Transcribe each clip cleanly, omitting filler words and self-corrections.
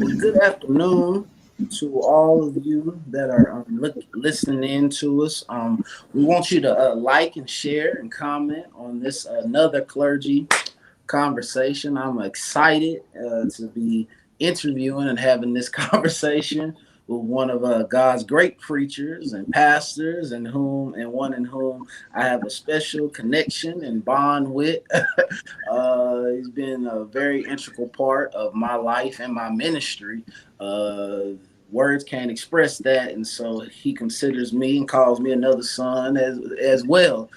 Well, good afternoon to all of you that are listening in to us. We want you to like and share and comment on this another clergy conversation. I'm excited to be interviewing and having this conversation with one of God's great preachers and pastors, and one in whom I have a special connection and bond with. He's been a very integral part of my life and my ministry. Uh, Words can't express that, and so he considers me and calls me another son as well,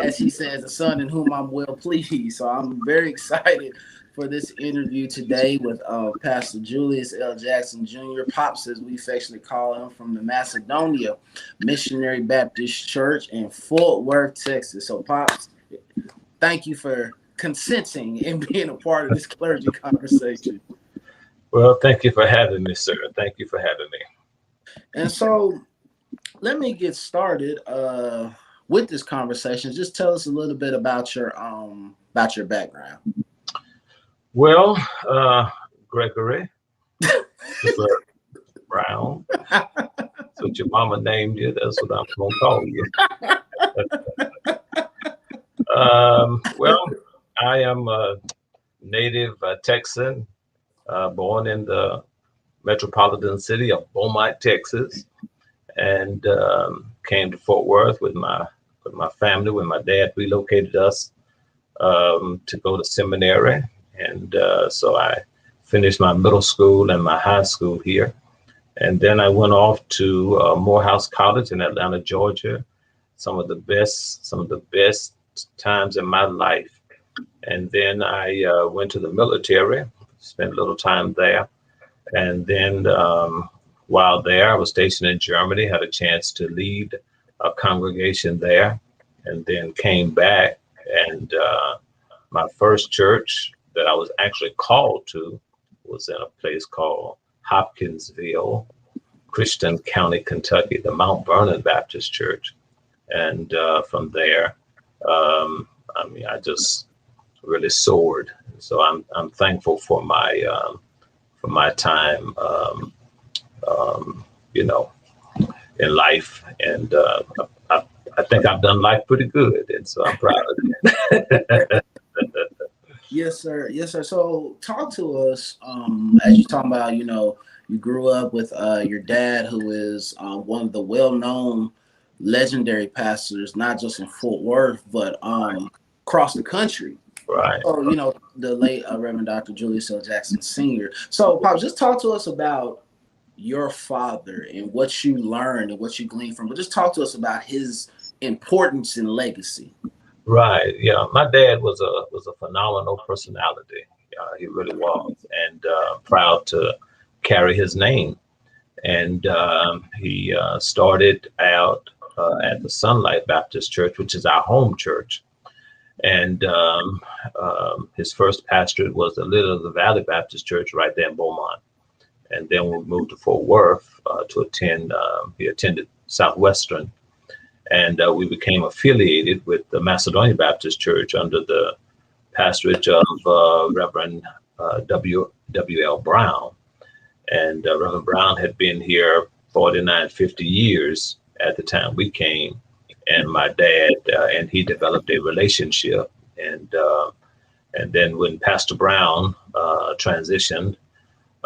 as he says, a son in whom I'm well pleased. So I'm very excited for this interview today with Pastor Julius L. Jackson Jr., Pops, as we affectionately call him, from the Macedonia Missionary Baptist Church in Fort Worth, Texas. So, Pops, thank you for consenting and being a part of this clergy conversation. Well, thank you for having me, sir. Thank you for having me. And so let me get started with this conversation. Just tell us a little bit about your background. Well, Gregory Brown. That's what your mama named you. That's what I'm going to call you. Well, I am a native Texan, born in the metropolitan city of Beaumont, Texas, and came to Fort Worth with my family when my dad relocated us to go to seminary. And so I finished my middle school and my high school here. And then I went off to Morehouse College in Atlanta, Georgia. Some of the best times in my life. And then I went to the military, spent a little time there. And then while there, I was stationed in Germany, had a chance to lead a congregation there, and then came back. And my first church that I was actually called to was in a place called Hopkinsville, Christian County, Kentucky, the Mount Vernon Baptist Church. And from there, I just really soared. So I'm thankful for my time, in life, and I think I've done life pretty good, and so I'm proud of it. Yes, sir. Yes, sir. So talk to us as you're talking about, you grew up with your dad, who is one of the well-known legendary pastors, not just in Fort Worth, but across the country. Right. So, the late Reverend Dr. Julius L. Jackson Sr. So, Pops, just talk to us about your father and what you learned and what you gleaned from, but just talk to us about his importance and legacy. Right. Yeah. My dad was a phenomenal personality. He really was, and proud to carry his name. And he started out at the Sunlight Baptist Church, which is our home church. And his first pastorate was the Little of the Valley Baptist Church right there in Beaumont. And then we moved to Fort Worth to attend. He attended Southwestern. And we became affiliated with the Macedonia Baptist Church under the pastorate of Reverend W.L. Brown. And Reverend Brown had been here 49, 50 years at the time we came. And my dad and he developed a relationship. And then when Pastor Brown transitioned,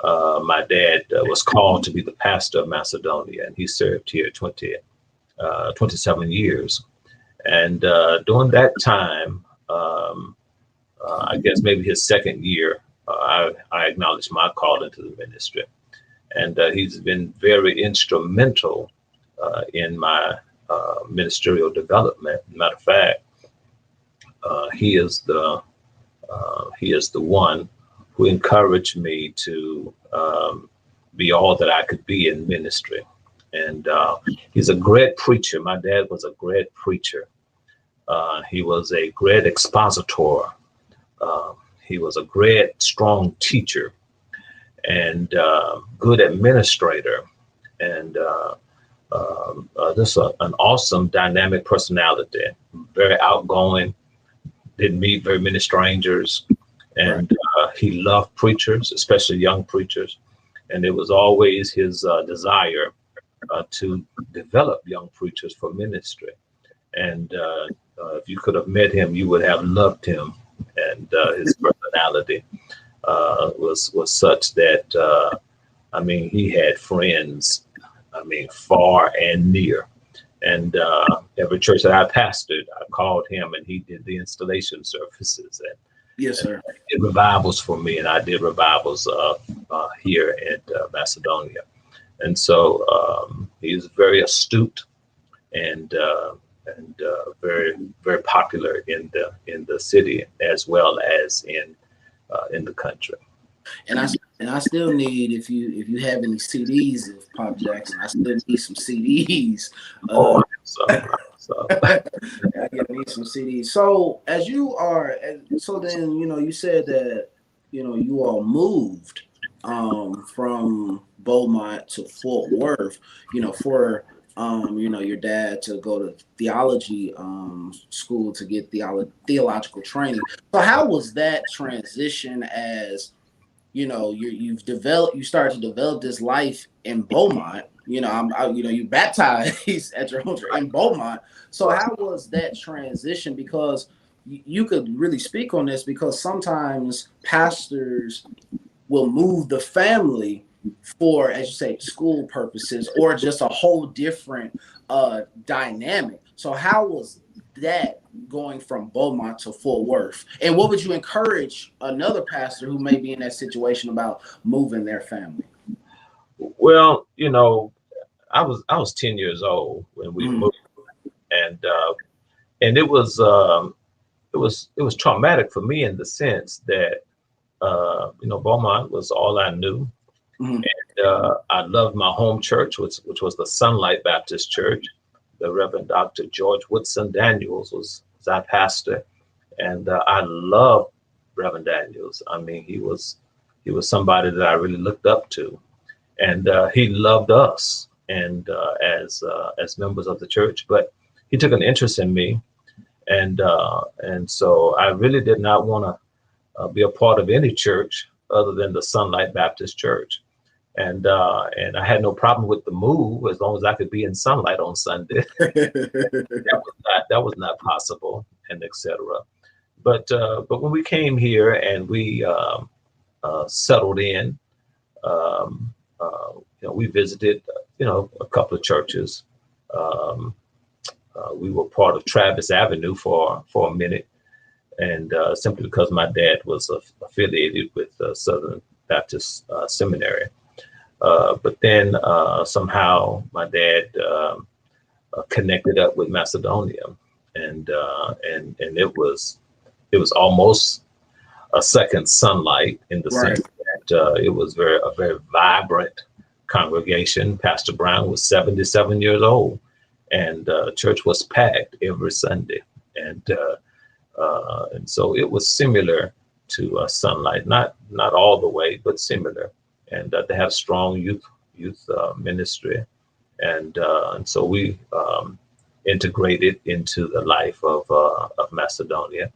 my dad was called to be the pastor of Macedonia. And he served here 27 years. And during that time, I guess maybe his second year, I acknowledged my call into the ministry. And he's been very instrumental in my ministerial development. Matter of fact, he is the one who encouraged me to be all that I could be in ministry. And he's a great preacher. My dad was a great preacher. He was a great expositor. He was a great, strong teacher and good administrator. And just an awesome, dynamic personality. Very outgoing. Didn't meet very many strangers. And he loved preachers, especially young preachers. And it was always his desire to develop young preachers for ministry. And if you could have met him, you would have loved him. And his personality was such that I mean, he had friends, I mean, far and near. And every church that I pastored, I called him, and he did the installation services. And Yes, sir. he did revivals for me, and I did revivals here at Macedonia. And so he's very astute and very, very popular in the city as well as in the country. And I still need, if you have any CDs of Pop Jackson, I still need some CDs. I need some CDs. So as you are, so then you said that you all moved from Beaumont to Fort Worth, for your dad to go to theology school to get theological training. So how was that transition as you started to develop this life in Beaumont? You baptized at your home church in Beaumont. So how was that transition? Because you could really speak on this, because sometimes pastors will move the family for, as you say, school purposes, or just a whole different dynamic. So how was that going from Beaumont to Fort Worth? And what would you encourage another pastor who may be in that situation about moving their family? Well, I was 10 years old when we moved, and it was traumatic for me in the sense that Beaumont was all I knew. And I loved my home church, which was the Sunlight Baptist Church. The Reverend Dr. George Woodson Daniels was our pastor, and I loved Reverend Daniels. I mean, he was somebody that I really looked up to, and he loved us and as members of the church. But he took an interest in me, and so I really did not want to be a part of any church other than the Sunlight Baptist Church. And I had no problem with the move as long as I could be in sunlight on Sunday. that was not possible, and etc. But when we came here and we settled in, we visited a couple of churches. We were part of Travis Avenue for a minute, and simply because my dad was affiliated with Southern Baptist Seminary. But then somehow my dad connected up with Macedonia, and it was almost a second Sunlight, in the sense that it was a very vibrant congregation. Pastor Brown was 77 years old, and church was packed every Sunday, and so it was similar to Sunlight, not all the way, but similar. And they have strong youth ministry, and so we integrated into the life of Macedonia,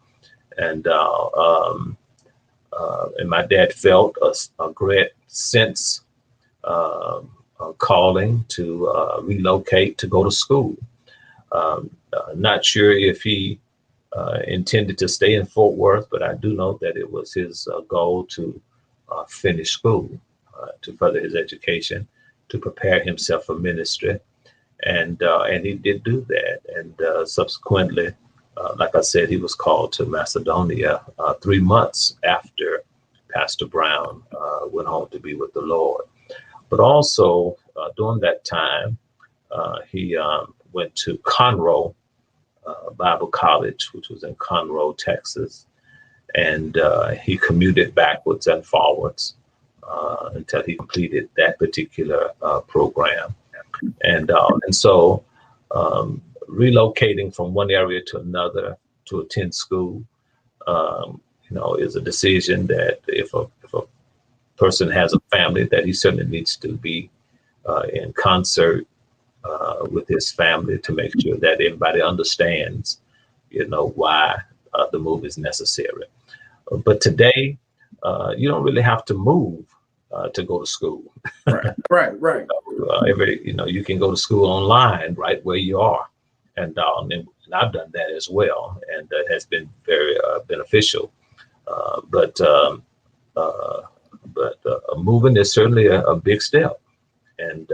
and my dad felt a great sense calling to relocate to go to school. Not sure if he intended to stay in Fort Worth, but I do know that it was his goal to finish school, to further his education, to prepare himself for ministry. And he did do that. And subsequently, like I said, he was called to Macedonia 3 months after Pastor Brown went home to be with the Lord. But also during that time, he went to Conroe Bible College, which was in Conroe, Texas. And he commuted backwards and forwards until he completed that particular program. And so relocating from one area to another to attend school, is a decision that if a person has a family, that he certainly needs to be in concert with his family to make sure that everybody understands, why the move is necessary. But today, you don't really have to move to go to school. Right. You can go to school online right where you are, and I've done that as well, and that has been very beneficial. But moving is certainly a big step, and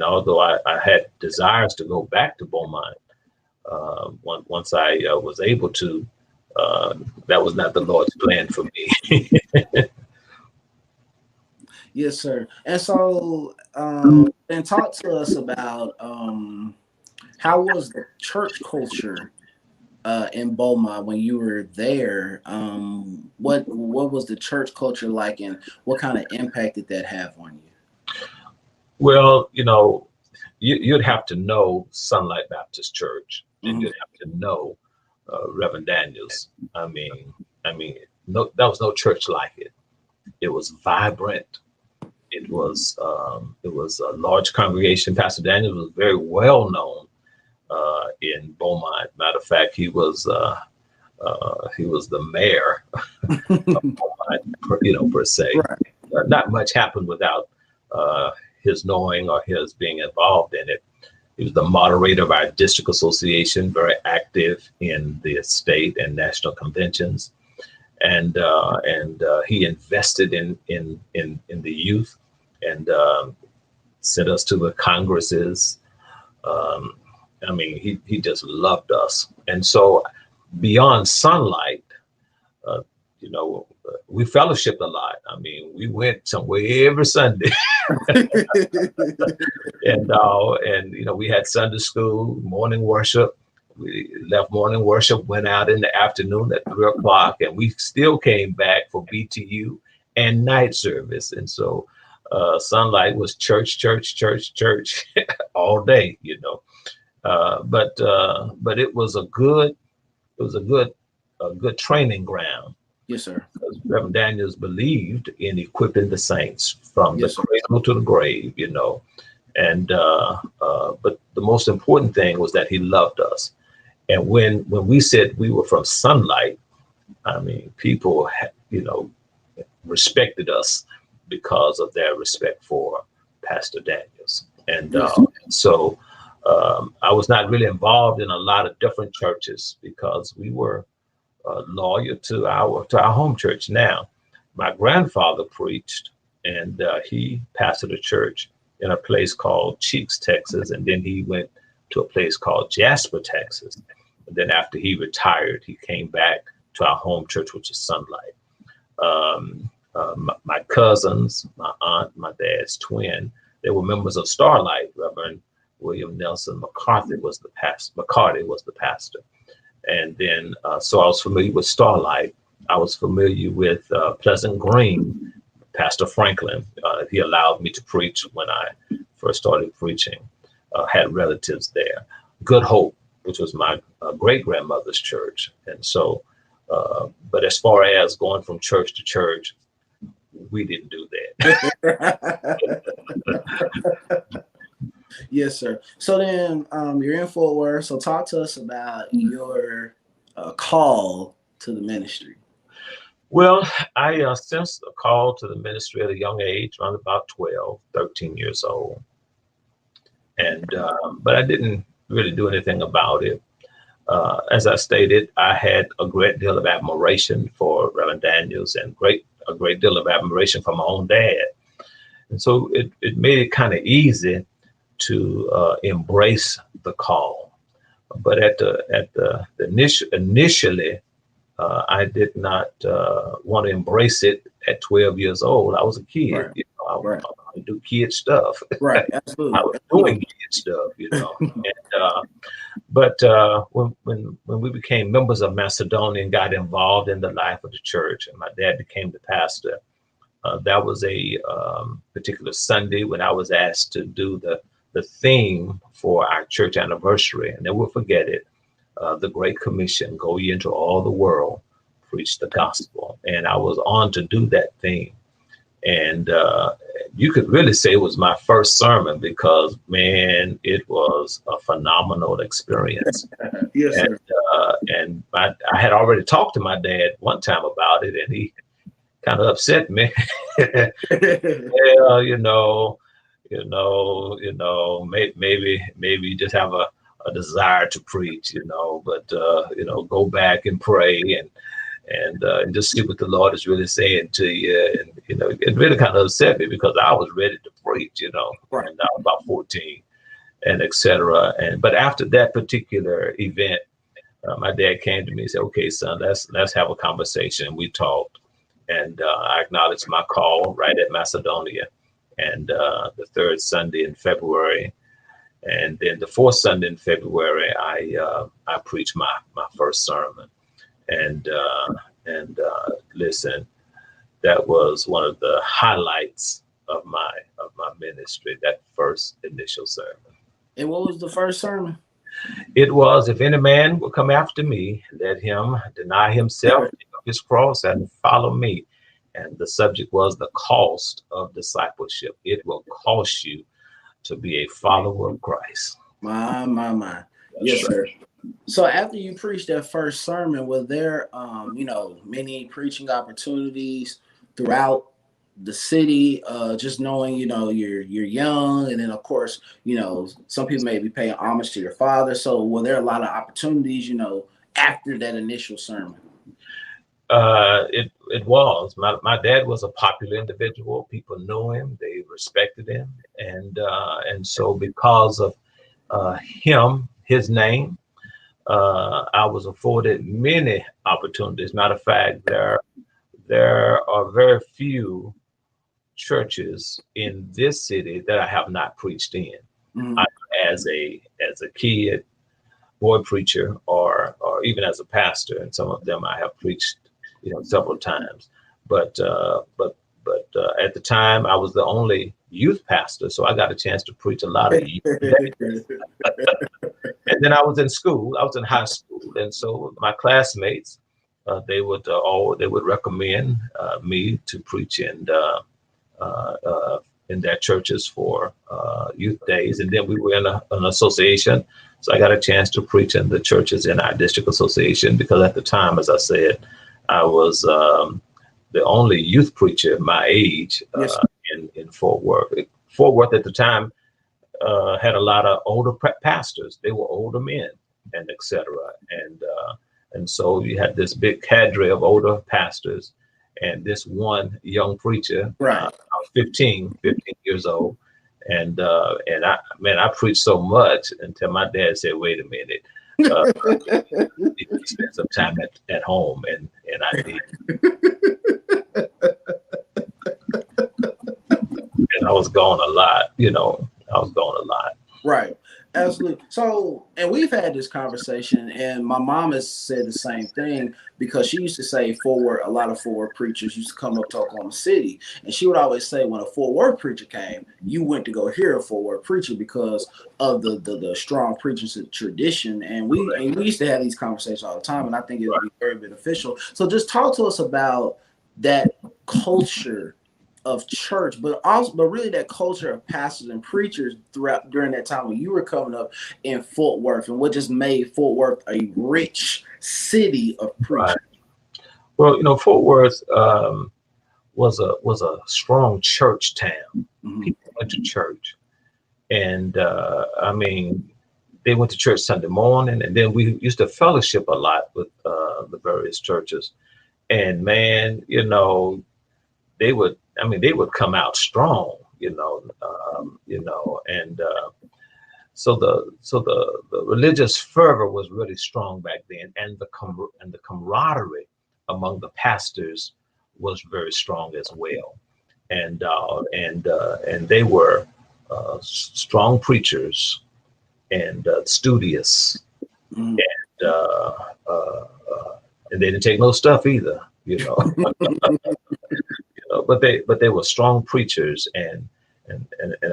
although I had desires to go back to Beaumont, once I was able to, that was not the Lord's plan for me. Yes, sir. And so, and talk to us about how was the church culture in Beaumont when you were there? What was the church culture like, and what kind of impact did that have on you? Well, you'd have to know Sunlight Baptist Church, and you'd have to know Reverend Daniels. I mean, no, there was no church like it. It was vibrant. It was a large congregation. Pastor Daniels was very well known in Beaumont. Matter of fact, he was the mayor of Beaumont, per se. Right. Not much happened without his knowing or his being involved in it. He was the moderator of our district association, very active in the state and national conventions, and he invested in the youth and sent us to the congresses. He just loved us, and so beyond Sunlight, we fellowshiped a lot. I mean, we went somewhere every Sunday, and we had Sunday school, morning worship. We left morning worship, went out in the afternoon at 3:00, and we still came back for BTU and night service. And so Sunlight was church all day, but it was a good training ground. Yes, sir. Because Reverend Daniels believed in equipping the saints from the cradle to the grave, and but the most important thing was that he loved us. And when we said we were from Sunlight, I mean, people respected us because of their respect for Pastor Daniels. And so I was not really involved in a lot of different churches because we were loyal to our home church. Now, my grandfather preached, and he pastored a church in a place called Cheeks, Texas, and then he went to a place called Jasper, Texas. And then after he retired, he came back to our home church, which is Sunlight. My cousins, my aunt, my dad's twin, they were members of Starlight. Reverend William Nelson McCarthy was the pastor. And then, so I was familiar with Starlight. I was familiar with Pleasant Green, Pastor Franklin. He allowed me to preach when I first started preaching. Had relatives there. Good Hope, which was my great-grandmother's church. And so, but as far as going from church to church, we didn't do that. Yes, sir. So then you're in Fort Worth. So talk to us about your call to the ministry. Well, I sensed a call to the ministry at a young age, around about 12, 13 years old. And but I didn't really do anything about it. As I stated, I had a great deal of admiration for Reverend Daniels and a great deal of admiration for my own dad. And so it made it kind of easy to embrace the call. But initially, I did not want to embrace it at 12 years old. I was a kid. Right. I would do kid stuff. Right, absolutely. I was doing kid stuff, And, but when we became members of Macedonia and got involved in the life of the church, and my dad became the pastor, that was a particular Sunday when I was asked to do the theme for our church anniversary, and never forget it, the Great Commission, go ye into all the world, preach the gospel. And I was on to do that theme. And you could really say it was my first sermon because, man, it was a phenomenal experience. Yes, sir. And I had already talked to my dad one time about it, and kind of upset me. Well, maybe you just have a desire to preach, but go back and pray and just see what the Lord is really saying to you. And it really kind of upset me because I was ready to preach, Right. and I was about 14 and etc. But after that particular event, my dad came to me and said, "Okay, son, let's have a conversation." We talked, and I acknowledged my call right at Macedonia, and the third Sunday in February, and then the fourth Sunday in February, I preached my first sermon, and listen, that was one of the highlights of my ministry. That first initial sermon. And what was the first sermon? It was, "If any man will come after me, let him deny himself, pick up his cross, and follow me." And the subject was the cost of discipleship. It will cost you to be a follower of Christ. My. Yes, sir. So after you preached that first sermon, were there, many preaching opportunities throughout the city? Just knowing, you're young, and then of course, some people may be paying homage to your father. So were there a lot of opportunities, after that initial sermon? It was. My dad was a popular individual. People knew him. They respected him, and so because of his name, I was afforded many opportunities. Matter of fact, there are very few churches in this city that I have not preached in. Mm-hmm. As a kid, boy preacher, or even as a pastor, and some of them I have preached, several times. But at the time, I was the only youth pastor, so I got a chance to preach a lot of youth. And then I was in school. I was in high school, and so my classmates, they would recommend me to preach in their churches for youth days. And then we were in an association, so I got a chance to preach in the churches in our district association, because at the time, as I said, I was the only youth preacher my age in Fort Worth. Fort Worth at the time had a lot of older pastors. They were older men, and etc. And so you had this big cadre of older pastors and this one young preacher, right? I was 15 years old, and I preached so much until my dad said, "Wait a minute, you spend some time at home," and I did. And I was gone a lot, Right. Absolutely. So, and we've had this conversation, and my mom has said the same thing, because she used to say a lot of Fort Worth preachers used to come up to Oklahoma City, and she would always say when a Fort Worth preacher came, you went to go hear a Fort Worth preacher because of the strong preaching tradition. And we used to have these conversations all the time, and I think it would be very beneficial. So just talk to us about that culture of church, but really that culture of pastors and preachers during that time when you were coming up in Fort Worth, and what just made Fort Worth a rich city of preachers. Right. Well, Fort Worth was a strong church town. Mm-hmm. People went to church, and they went to church Sunday morning, and then we used to fellowship a lot with the various churches. And man, they would come out strong, so the religious fervor was really strong back then, and the camaraderie among the pastors was very strong as well, and they were strong preachers and studious, and they didn't take no stuff either, but they were strong preachers, and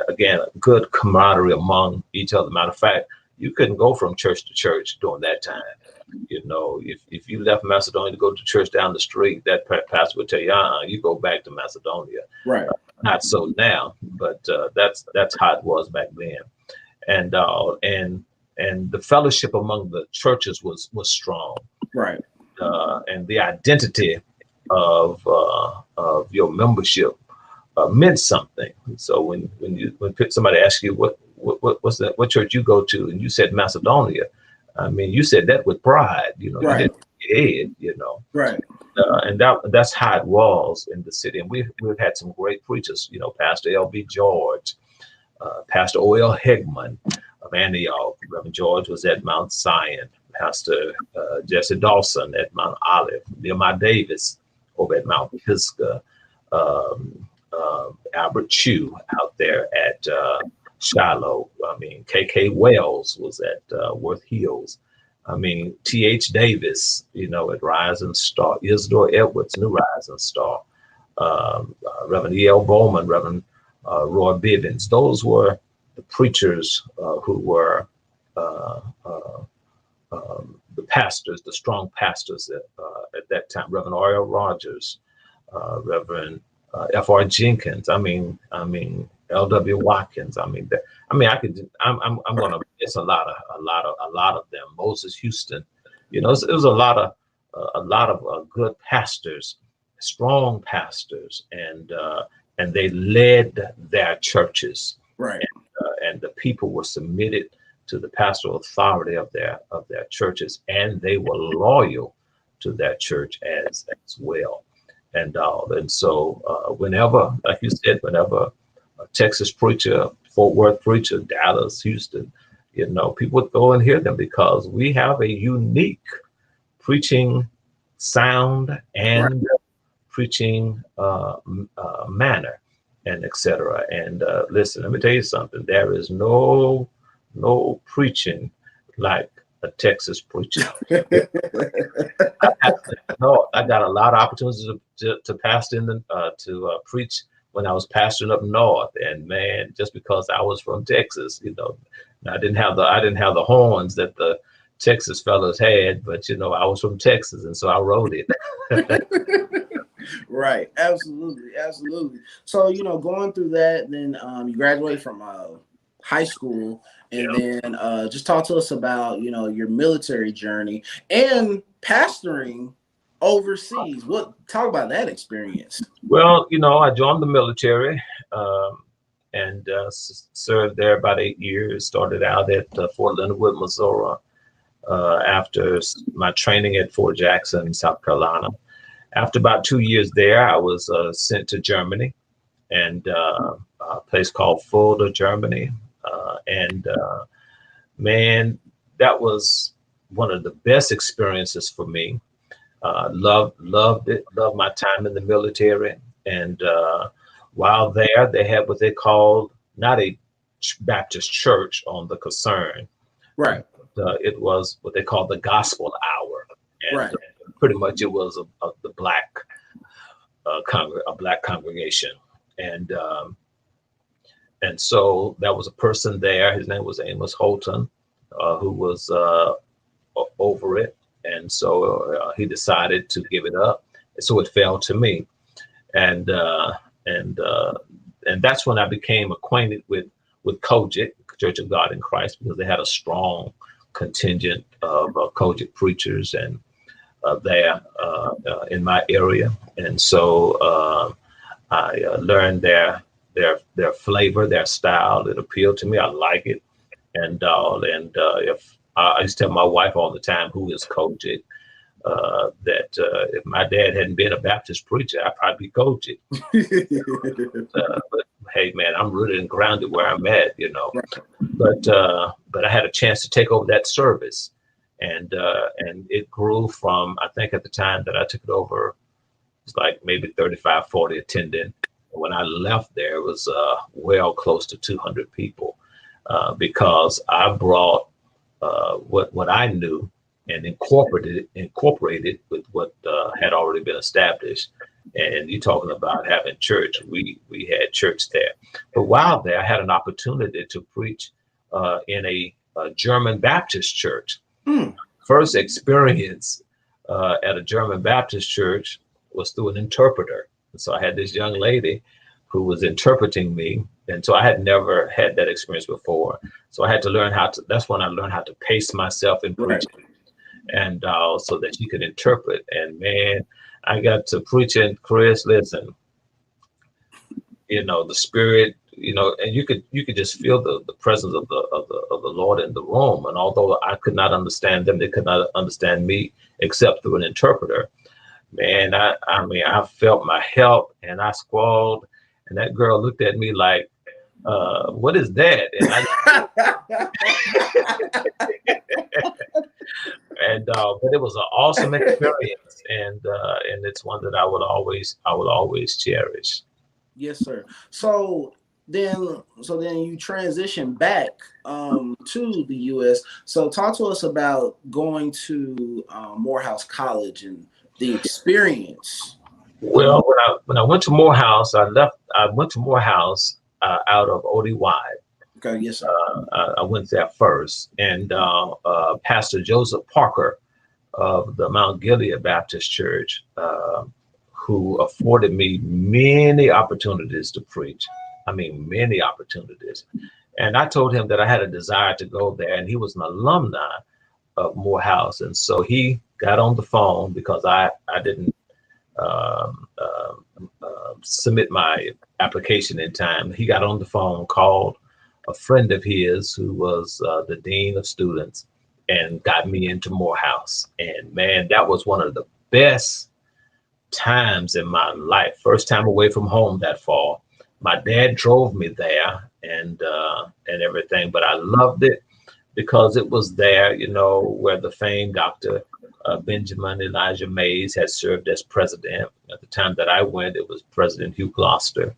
again, good camaraderie among each other. Matter of fact, you couldn't go from church to church during that time. If you left Macedonia to go to church down the street, that pastor would tell you, you go back to Macedonia. Right. Not so now, but that's how it was back then. And the fellowship among the churches was strong. Right. And the identity of your membership meant something. So when somebody asks you what church you go to, and you said Macedonia, I mean, you said that with pride. You know, Right. you didn't head. You know, Right. and that's how it was in the city. And we've had some great preachers. You know, Pastor L.B. George, Pastor O.L. Hegman of Antioch. Reverend George was at Mount Zion. Pastor Jesse Dawson at Mount Olive. Nehemiah Davis over at Mount Pisgah. Albert Chu out there at Shiloh. I mean, K.K. Wells was at Worth Hills. I mean, T.H. Davis, you know, at Rising Star. Isidore Edwards, New Rising Star. Reverend E.L. Bowman, Reverend Roy Bivens. Those were the preachers who were the pastors, the strong pastors at that time. Reverend R.L. Rogers, Reverend F.R. Jenkins. I mean, L.W. Watkins. I'm gonna miss a lot of them. Moses Houston. You know, it was a lot of good pastors, strong pastors, and they led their churches. Right. And the people were submitted to the pastoral authority of their churches, and they were loyal to their church as well. And so whenever, like you said, whenever a Texas preacher, Fort Worth preacher, Dallas, Houston, you know, people would go and hear them because we have a unique preaching sound and preaching manner, and etc. And listen, let me tell you something. There is no preaching like a Texas preacher. I got a lot of opportunities to pastor to preach when I was pastoring up north, and man, just because I was from Texas, you know, I didn't have the horns that the Texas fellows had, but you know, I was from Texas, and so I wrote it. Right, absolutely. So, you know, going through that, then you graduate from high school, and then just talk to us about, you know, your military journey and pastoring overseas. Talk about that experience. Well, you know, I joined the military and served there about 8 years. Started out at Fort Leonard Wood, Missouri, after my training at Fort Jackson, South Carolina. After about 2 years there, I was sent to Germany, and a place called Fulda, Germany. Man, that was one of the best experiences for me. Loved it. Loved my time in the military. And while there, they had what they called not a Baptist church on the concern. Right. It was what they called the gospel hour. And right. Pretty much it was the black a black congregation. And so there was a person there. His name was Amos Holton, who was over it. And so he decided to give it up. So it fell to me. And that's when I became acquainted with COGIC, Church of God in Christ, because they had a strong contingent of COGIC preachers and there in my area. And so I learned their flavor, their style. It appealed to me. I like it. And if I used to tell my wife all the time, who is COGIC, that if my dad hadn't been a Baptist preacher, I'd probably be COGIC. But hey, man, I'm rooted and grounded where I'm at, you know. But I had a chance to take over that service, and it grew from, I think at the time that I took it over, it's like maybe 35, 40 attendant. When I left there, it was well close to 200 people, because I brought what I knew and incorporated with what had already been established. And you're talking about having church. We had church there. But while there, I had an opportunity to preach in a German Baptist church. First experience at a German Baptist church was through an interpreter. And so I had this young lady who was interpreting me. And so I had never had that experience before. So I had to learn that's when I learned how to pace myself in preaching. and so that she could interpret. And man, I got to preaching, Chris. Listen, the Spirit, and you could just feel the presence of the Lord in the room. And although I could not understand them, they could not understand me except through an interpreter. Man, I mean, I felt my help, and I squalled, and that girl looked at me like, what is that? But it was an awesome experience, and it's one that I will always cherish. Yes, sir. So then you transition back to the U.S. So talk to us about going to Morehouse College and the experience. Well, when I went to Morehouse, I went to Morehouse out of ODY. Okay, yes, sir. I went there first, and Pastor Joseph Parker of the Mount Gilead Baptist Church, who afforded me many opportunities to preach. I mean, many opportunities. And I told him that I had a desire to go there, and he was an alumni of Morehouse. And so he got on the phone because I didn't submit my application in time. He got on the phone, called a friend of his who was the dean of students, and got me into Morehouse. And man, that was one of the best times in my life. First time away from home that fall. My dad drove me there and everything, but I loved it because it was there, where the famed Dr. Benjamin Elijah Mays had served as president. At the time that I went, it was President Hugh Gloucester.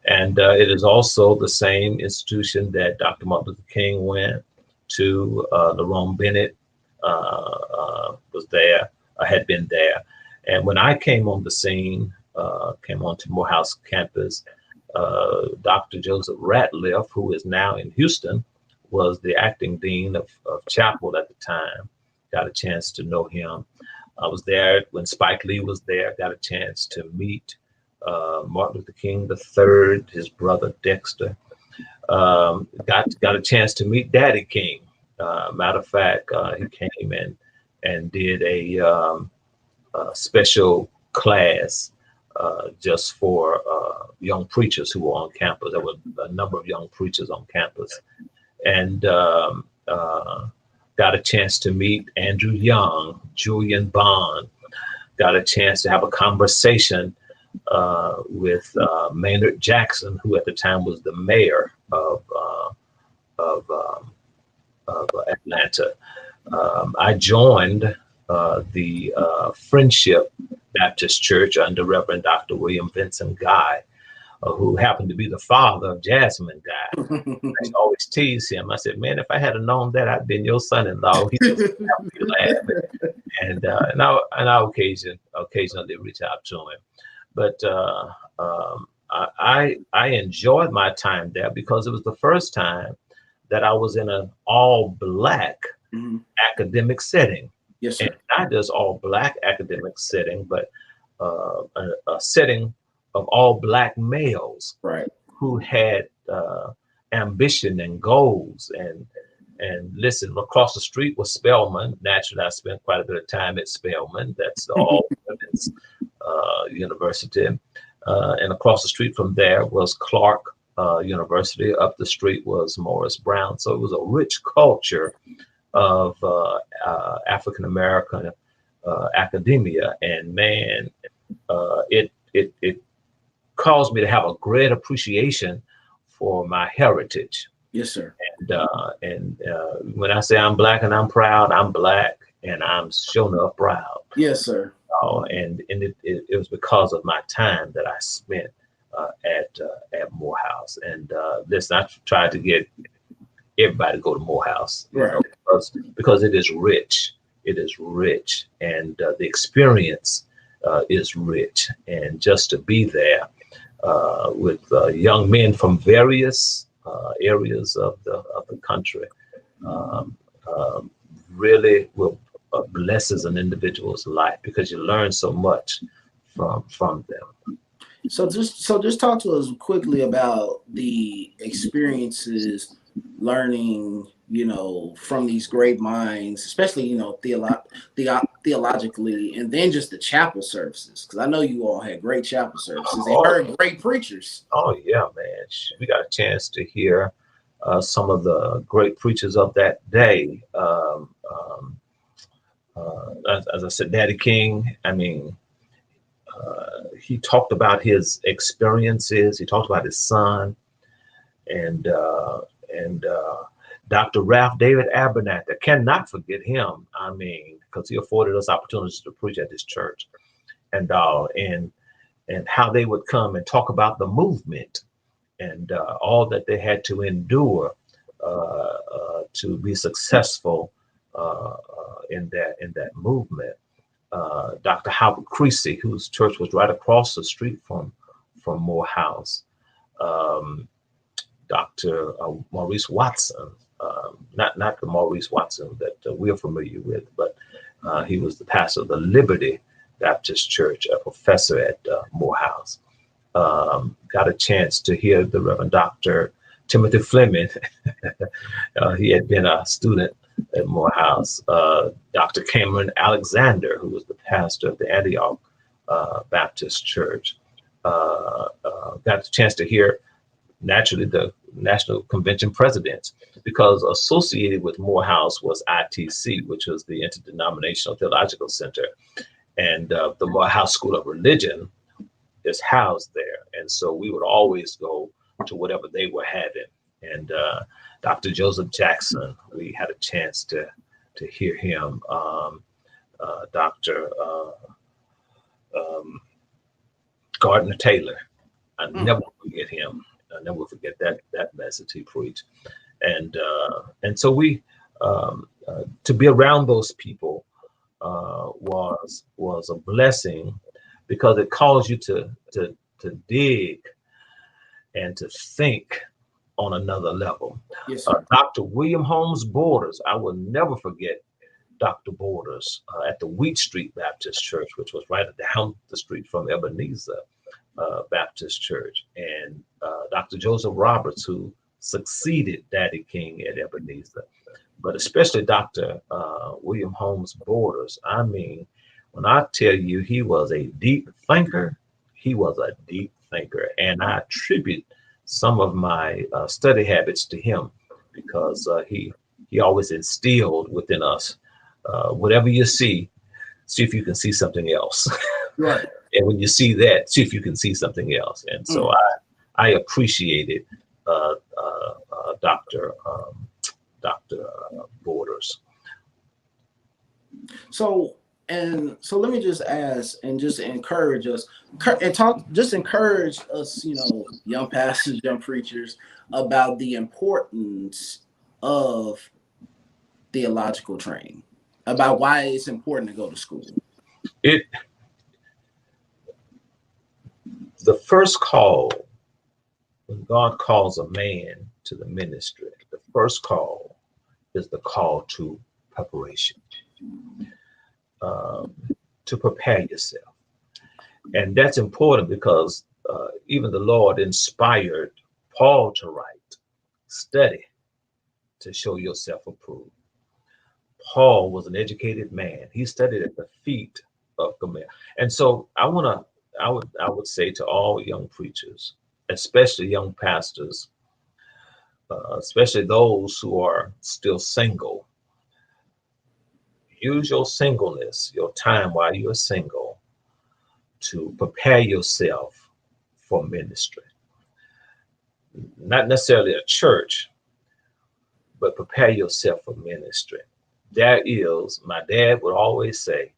And it is also the same institution that Dr. Martin Luther King went to. Lerone Bennett was there, had been there. And when I came on the scene, came onto Morehouse campus, Dr. Joseph Ratliff, who is now in Houston, was the acting dean of chapel at the time. Got a chance to know him. I was there when Spike Lee was there. Got a chance to meet Martin Luther King III, his brother Dexter. Got a chance to meet Daddy King. Matter of fact, he came and did a special class just for young preachers who were on campus. There were a number of young preachers on campus, and got a chance to meet Andrew Young, Julian Bond. Got a chance to have a conversation with Maynard Jackson, who at the time was the mayor of Atlanta. I joined the Friendship Baptist Church under Reverend Dr. William Vincent Guy, who happened to be the father of Jasmine Guy. I always tease him. I said, man, if I had known that, I'd been your son-in-law. He just laughing. And I occasionally reach out to him. But I enjoyed my time there because it was the first time that I was in an all-Black academic setting. Yes, sir. And not just all-Black academic setting, but a setting of all Black males, right, who had ambition and goals. And listen, across the street was Spelman. Naturally, I spent quite a bit of time at Spelman. That's the all women's university. And across the street from there was Clark University. Up the street was Morris Brown. So it was a rich culture of African American academia. And man, it caused me to have a great appreciation for my heritage. Yes, sir. And when I say I'm Black and I'm proud, I'm Black and I'm sure enough proud. Yes, sir. And it was because of my time that I spent at Morehouse. And listen, I tried to get everybody to go to Morehouse, right, because it is rich. It is rich, and the experience is rich. And just to be there with young men from various areas of the country really will blesses an individual's life, because you learn so much from them. So just talk to us quickly about the experiences learning from these great minds, especially, theologically, and then just the chapel services. Because I know you all had great chapel services and Oh, heard great preachers. oh yeah, man. We got a chance to hear some of the great preachers of that day. As I said, Daddy King, I mean, he talked about his experiences. He talked about his son, and Dr. Ralph David Abernathy. Cannot forget him. I mean, because he afforded us opportunities to preach at this church, and how they would come and talk about the movement and all that they had to endure to be successful in that movement. Dr. Howard Creasy, whose church was right across the street from Morehouse. Dr. Maurice Watson, not the Maurice Watson that we're familiar with, but he was the pastor of the Liberty Baptist Church, a professor at Morehouse. Got a chance to hear the Reverend Dr. Timothy Fleming. He had been a student at Morehouse. Dr. Cameron Alexander, who was the pastor of the Antioch Baptist Church. Got a chance to hear, naturally, the National Convention presidents, because associated with Morehouse was ITC, which was the Interdenominational Theological Center. And the Morehouse School of Religion is housed there. And so we would always go to whatever they were having. And Dr. Joseph Jackson, we had a chance to hear him. Dr. Gardner Taylor, I never forget him. I never forget that message he preached. And so we, to be around those people was a blessing, because it calls you to dig and to think on another level. Yes, sir. Dr. William Holmes Borders, I will never forget Dr. Borders at the Wheat Street Baptist Church, which was right down the street from Ebenezer Baptist Church, and Dr. Joseph Roberts, who succeeded Daddy King at Ebenezer, but especially Dr. William Holmes Borders. I mean, when I tell you he was a deep thinker, and I attribute some of my study habits to him, because he always instilled within us, whatever you see if you can see something else. Right. And when you see that, see if you can see something else. And so I appreciated Dr. Borders. So let me just ask and just encourage us encourage us, young pastors, young preachers, about the importance of theological training, about why it's important to go to school. The first call, when God calls a man to the ministry, the first call is the call to preparation, to prepare yourself. And that's important, because even the Lord inspired Paul to write, study to show yourself approved. Paul was an educated man. He studied at the feet of Gamaliel. And so I would say to all young preachers, especially young pastors, especially those who are still single, use your singleness, your time while you're single, to prepare yourself for ministry. Not necessarily a church, but prepare yourself for ministry. There is, my dad would always say,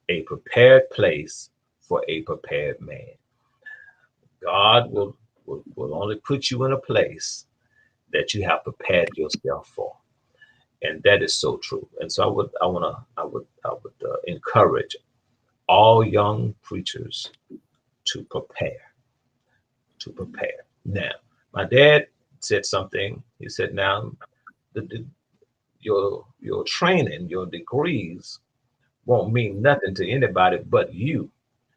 a prepared place for a prepared man. God will only put you in a place that you have prepared yourself for, and that is so true. And so I would encourage all young preachers to prepare. Now, my dad said something. He said, "Now, your training, your degrees won't mean nothing to anybody but you,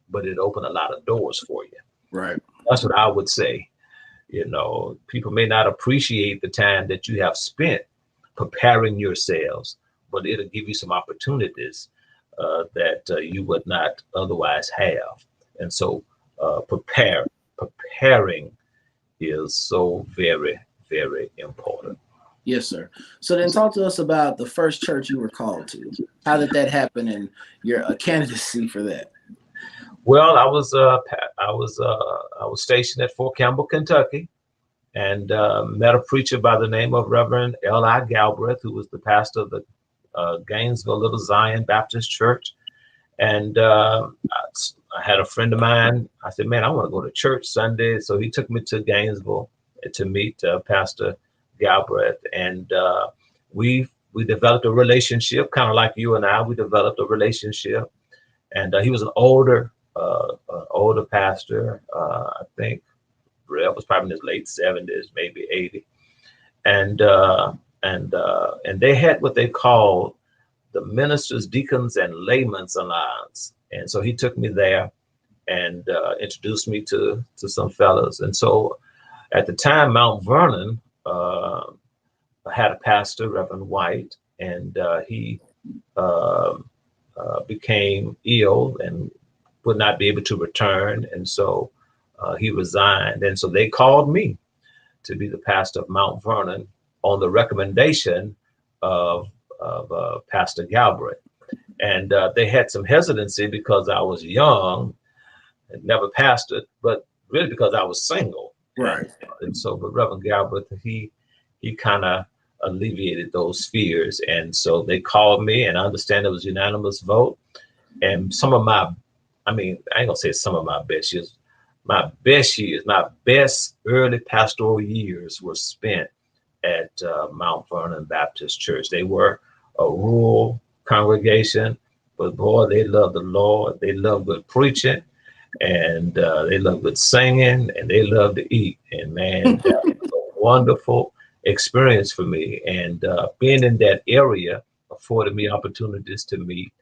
but it opened a lot of doors for you." Right. That's what I would say. People may not appreciate the time that you have spent preparing yourselves, but it'll give you some opportunities that you would not otherwise have. And so preparing is so very, very important. Yes, sir. So then talk to us about the first church you were called to. How did that happen and your candidacy for that? Well, I was stationed at Fort Campbell, Kentucky, and met a preacher by the name of Reverend L.I. Galbraith, who was the pastor of the Gainesville Little Zion Baptist Church. And I had a friend of mine. I said, man, I want to go to church Sunday. So he took me to Gainesville to meet Pastor Galbraith. And we developed a relationship, kind of like you and I. We developed a relationship. And he was an older pastor. I think Rev was probably in his late 70s, maybe 80. And they had what they called the Ministers, Deacons, and Laymen's Alliance. And so he took me there and introduced me to some fellows. And so at the time, Mount Vernon had a pastor, Reverend White, and he became ill and would not be able to return. And so he resigned. And so they called me to be the pastor of Mount Vernon on the recommendation of Pastor Galbraith. And they had some hesitancy because I was young and never pastored, but really because I was single. Right. And so, but Reverend Galbraith, he kind of alleviated those fears. And so they called me, and I understand it was unanimous vote. And some of my, I ain't gonna say some of my best years, my best early pastoral years were spent at Mount Vernon Baptist Church. They were a rural congregation, but boy, they loved the Lord. They loved good preaching, and they loved good singing, and they loved to eat. And man, that was a wonderful experience for me. And being in that area afforded me opportunities to meet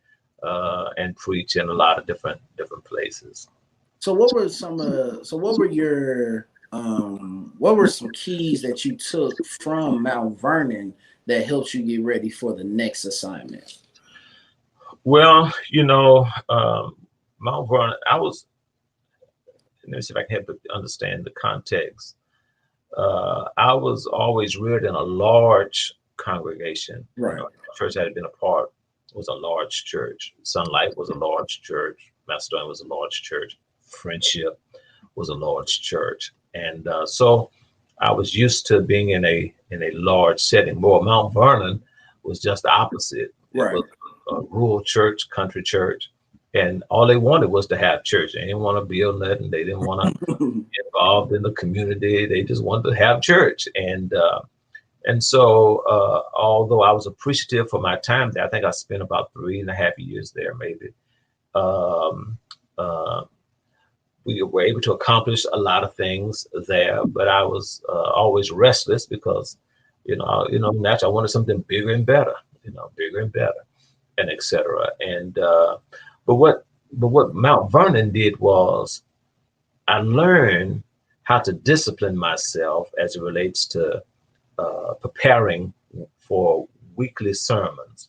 and preach in a lot of different places. So what were some? What were your? What were some keys that you took from Mount Vernon that helped you get ready for the next assignment? Well, Mount Vernon, let me see if I can help you understand the context. I was always reared in a large congregation. Right. The church I had been a part was a large church. Sunlight was a large church. Macedonia was a large church. Friendship was a large church. And so I was used to being in a large setting. More Mount Vernon was just the opposite. Right. It was a rural church, country church, and all they wanted was to have church. They didn't want to build nothing. They didn't want to get involved in the community. They just wanted to have church. And so although I was appreciative for my time there, I think I spent about 3.5 years there, maybe. We were able to accomplish a lot of things there, but I was always restless because, naturally I wanted something bigger and better, and et cetera. And but what Mount Vernon did was I learned how to discipline myself as it relates to preparing for weekly sermons.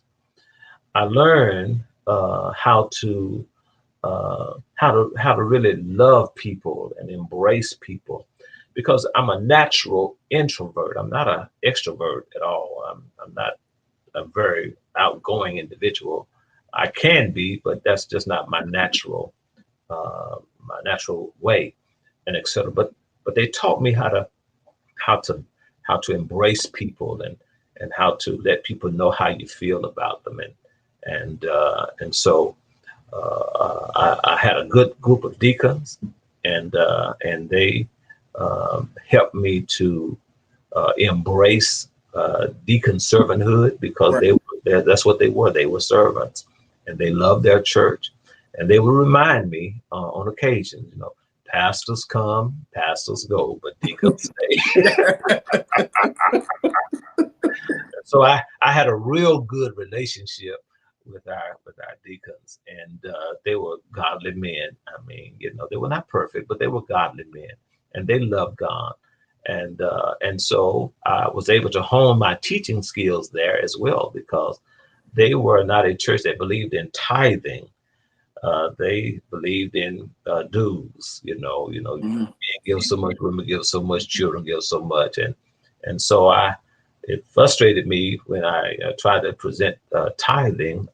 I learned how to really love people and embrace people, because I'm a natural introvert. I'm not an extrovert at all. I'm not a very outgoing individual. I can be, but that's just not my natural way, and etc. But they taught me how to embrace people and how to let people know how you feel about them, and so I had a good group of deacons, and they helped me to embrace deacon servanthood, because Right. that's what they were. They were servants, and they loved their church, and they would remind me on occasion, pastors come, pastors go, but deacons stay. So I had a real good relationship with our deacons, and they were godly men. They were not perfect, but they were godly men, and they loved God. And so I was able to hone my teaching skills there as well, because they were not a church that believed in tithing. They believed in dues. Mhm. Men give so much, women give so much, children give so much, and so it frustrated me when I tried to present tithing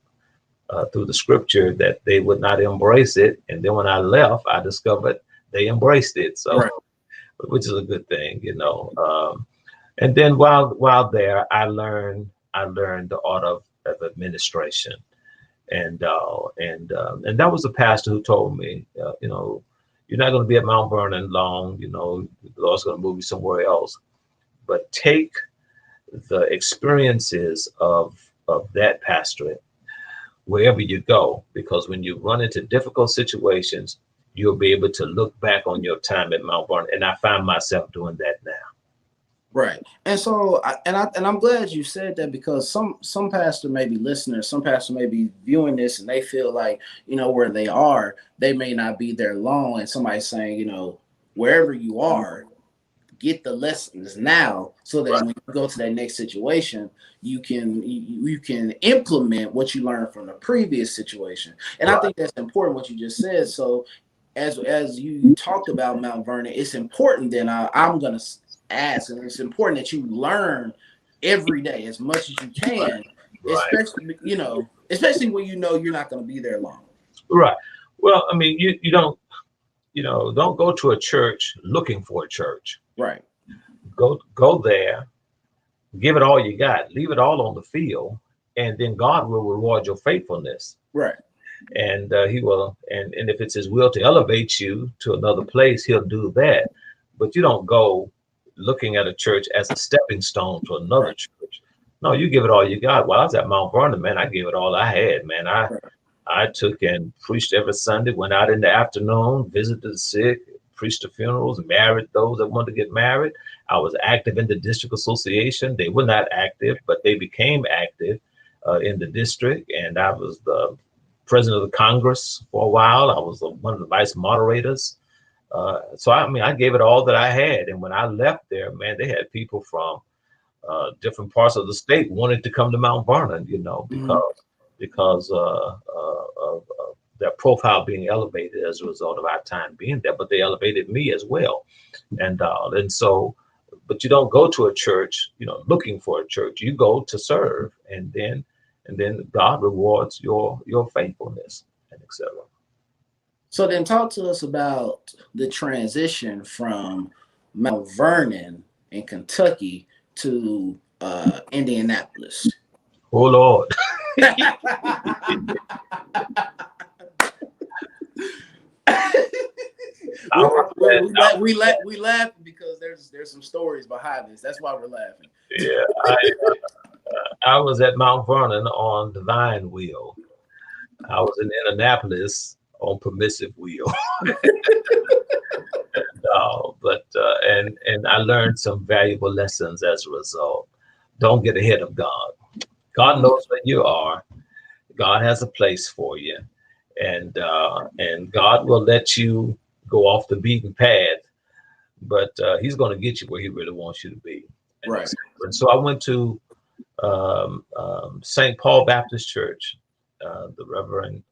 through the scripture, that they would not embrace it. And then when I left, I discovered they embraced it. So, Right. which is a good thing. And then while there, I learned the art of administration, and that was the pastor who told me, you're not going to be at Mount Vernon long. The Lord's going to move you somewhere else, but take the experiences of that pastorate wherever you go, because when you run into difficult situations, you'll be able to look back on your time at Mount Vernon. And I find myself doing that now. Right. And so, I'm glad you said that, because some pastor may be listeners, some pastor may be viewing this, and they feel like, where they are, they may not be there long. And somebody's saying, wherever you are, get the lessons now, so that Right. when you go to that next situation, you can implement what you learned from the previous situation. And I Right. think that's important what you just said. So as you talked about Mount Vernon, it's important. Then I'm gonna ask, and it's important that you learn every day as much as you can, Right. especially when you're not going to be there long. Right. Well, I mean, you don't go to a church looking for a church. Right. Go there, give it all you got, leave it all on the field, and then God will reward your faithfulness. Right. And he will, and if it's his will to elevate you to another place, he'll do that. But you don't go looking at a church as a stepping stone to another Right. church. No, you give it all you got. While I was at Mount Vernon, man, I gave it all I had, man. I Right. I took and preached every Sunday, went out in the afternoon, visited the sick, preached the funerals, married those that wanted to get married. I was active in the district association. They were not active, but they became active in the district. And I was the president of the Congress for a while. I was one of the vice moderators. So I mean, I gave it all that I had. And when I left there, man, they had people from different parts of the state wanted to come to Mount Vernon, Mhm. because of their profile being elevated as a result of our time being there. But they elevated me as well, and so. But you don't go to a church, looking for a church. You go to serve, and then God rewards your faithfulness, and etc. So then talk to us about the transition from Mount Vernon in Kentucky to Indianapolis. Oh Lord. I was at, We laugh because there's some stories behind this. That's why we're laughing. yeah, I was at Mount Vernon on the Vine Wheel. I was in Indianapolis on permissive wheel. And I learned some valuable lessons as a result. Don't get ahead of God. God knows where you are. God has a place for you, and God will let you go off the beaten path, but He's going to get you where He really wants you to be. Right. And so I went to St. Paul Baptist Church. The Reverend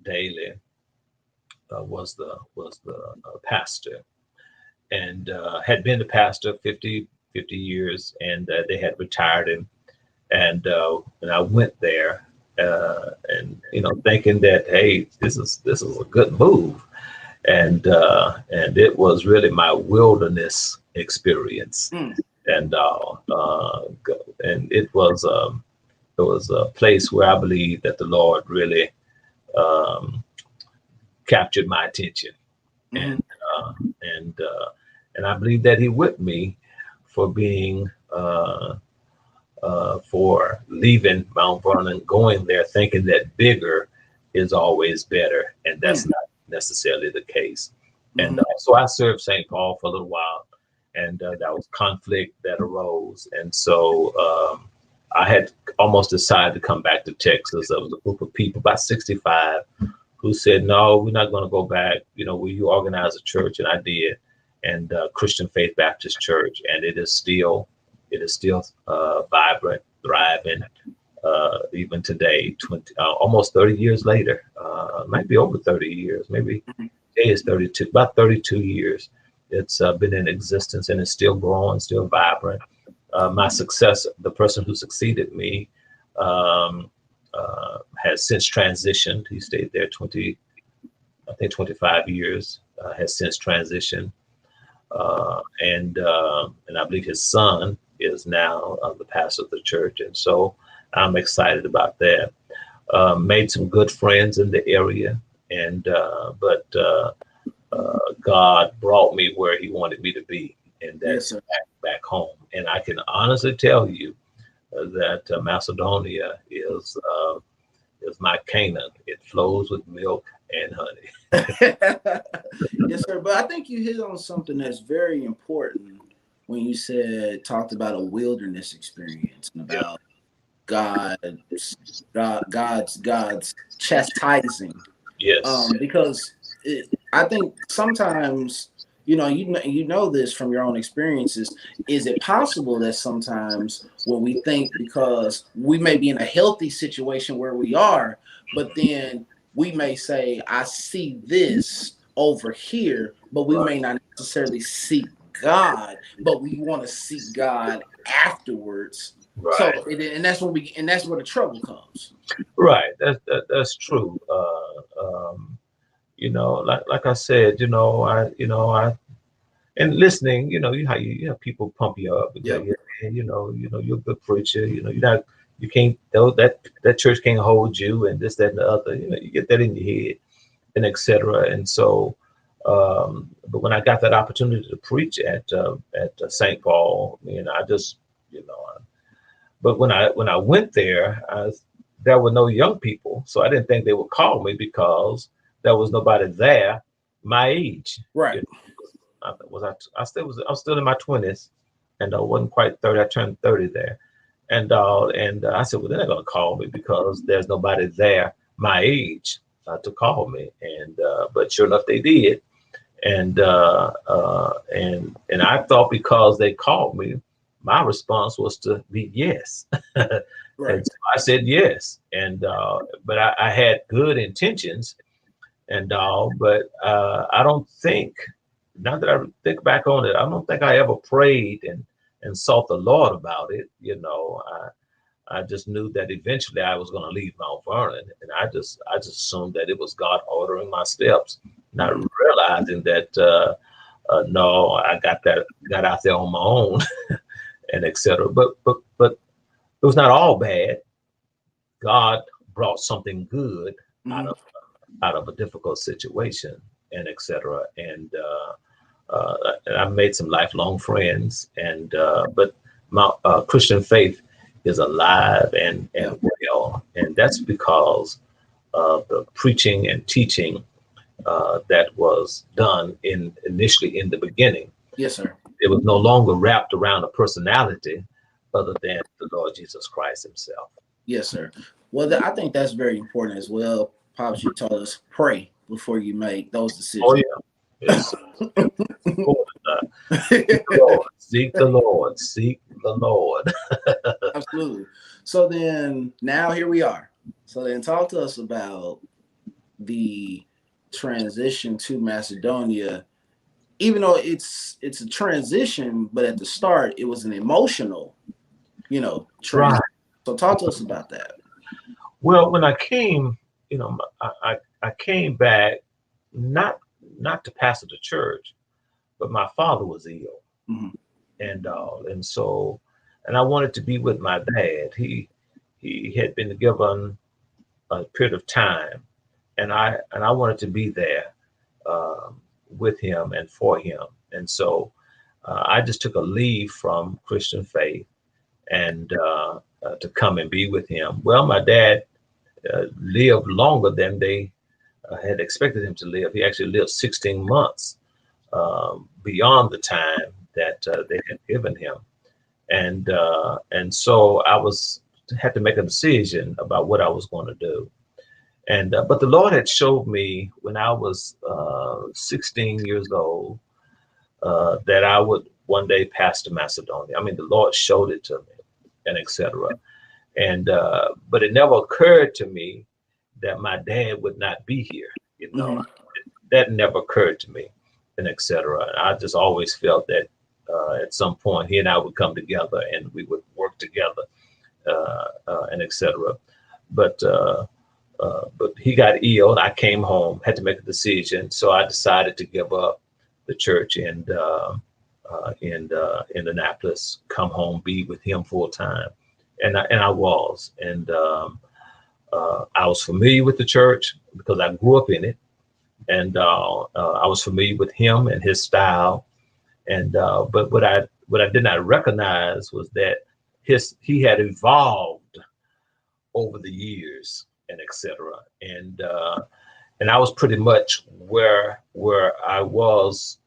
Daly was the pastor, and had been the pastor 50 years, and they had retired him. And I went there, and thinking that, hey, this is a good move, and it was really my wilderness experience, Mm. and it was a place where I believe that the Lord really um, captured my attention, Mhm. and uh, and and I believe that He whipped me for being for leaving Mount Vernon, going there thinking that bigger is always better, and that's Mm. not necessarily the case. And Mhm. so I served St. Paul for a little while, and that was conflict that arose, and so I had almost decided to come back to Texas. There was a group of people, about 65, who said, "No, we're not going to go back. Will you organize a church?" And I did. and Christian Faith Baptist Church, and it is still vibrant, thriving, even today. Almost 30 years later, might be over 30 years, maybe today is 32, about 32 years. It's been in existence, and it's still growing, still vibrant. My successor, the person who succeeded me, has since transitioned. He stayed there 25 years. Has since transitioned, and I believe his son is now the pastor of the church, and so I'm excited about that. Made some good friends in the area, and but God brought me where He wanted me to be, and that's back home. And I can honestly tell you that Macedonia is my Canaan. It flows with milk and honey. Yes, sir. But I think you hit on something that's very important when you talked about a wilderness experience and about God's chastising. Yes. Because I think sometimes, you know this from your own experiences. Is it possible that sometimes when we think, because we may be in a healthy situation where we are, but then we may say, I see this over here, but we may not necessarily seek God, but we want to seek God afterwards. Right. So, and that's where the trouble comes. Right. That's true. Like I said, and listening, you have people pump you up and tell you, hey, you're a good preacher. You can't, that church can't hold you, and this, that, and the other. You get that in your head, and etc. And so, but when I got that opportunity to preach at St. Paul, I just, but when I went there, there were no young people, so I didn't think they would call me because there was nobody there my age. Right. I was still in my 20s, and I wasn't quite 30. I turned 30 there, and I said, well, they're not going to call me because there's nobody there my age to call me. And but sure enough, they did, and I thought because they called me, my response was to be yes. Right. And so I said yes, and but I had good intentions and all, but I don't think, now that I think back on it, I don't think I ever prayed and sought the Lord about it. I just knew that eventually I was going to leave Mount Vernon, and I just assumed that it was God ordering my steps, not realizing that no, I got out there on my own, and etc. But it was not all bad. God brought something good out of a difficult situation, and etc. And I made some lifelong friends, and but my Christian faith is alive and well, and that's because of the preaching and teaching that was done initially in the beginning. Yes, sir. It was no longer wrapped around a personality other than the Lord Jesus Christ Himself. Yes, sir. Well, I think that's very important as well. Pops, you told us pray before you make those decisions. Oh yeah. Yes. Seek the Lord. Seek the Lord. Absolutely. So then, now here we are. So then, talk to us about the transition to Macedonia. Even though it's a transition, but at the start it was an emotional, transition. Right. So talk to us about that. Well, when I came, I came back not to pastor the church, but my father was ill, and so I wanted to be with my dad. He had been given a period of time, and I wanted to be there with him and for him, and so I just took a leave from Christian faith and to come and be with him. Well, my dad lived longer than they had expected him to live. He actually lived 16 months beyond the time that they had given him, and so I had to make a decision about what I was going to do. And but the Lord had showed me when I was 16 years old that I would one day pastor Macedonia. I mean, the Lord showed it to me, and etc. And but it never occurred to me that my dad would not be here. You know, Mm-hmm. that never occurred to me, and etc. I just always felt that at some point he and I would come together and we would work together, and etc. But but he got ill, and I came home, had to make a decision, so I decided to give up the church in Indianapolis, come home, be with him full time, and I was, and I was familiar with the church because I grew up in it, and I was familiar with him and his style, and but what I did not recognize was that he had evolved over the years, and etc. And I was pretty much where I was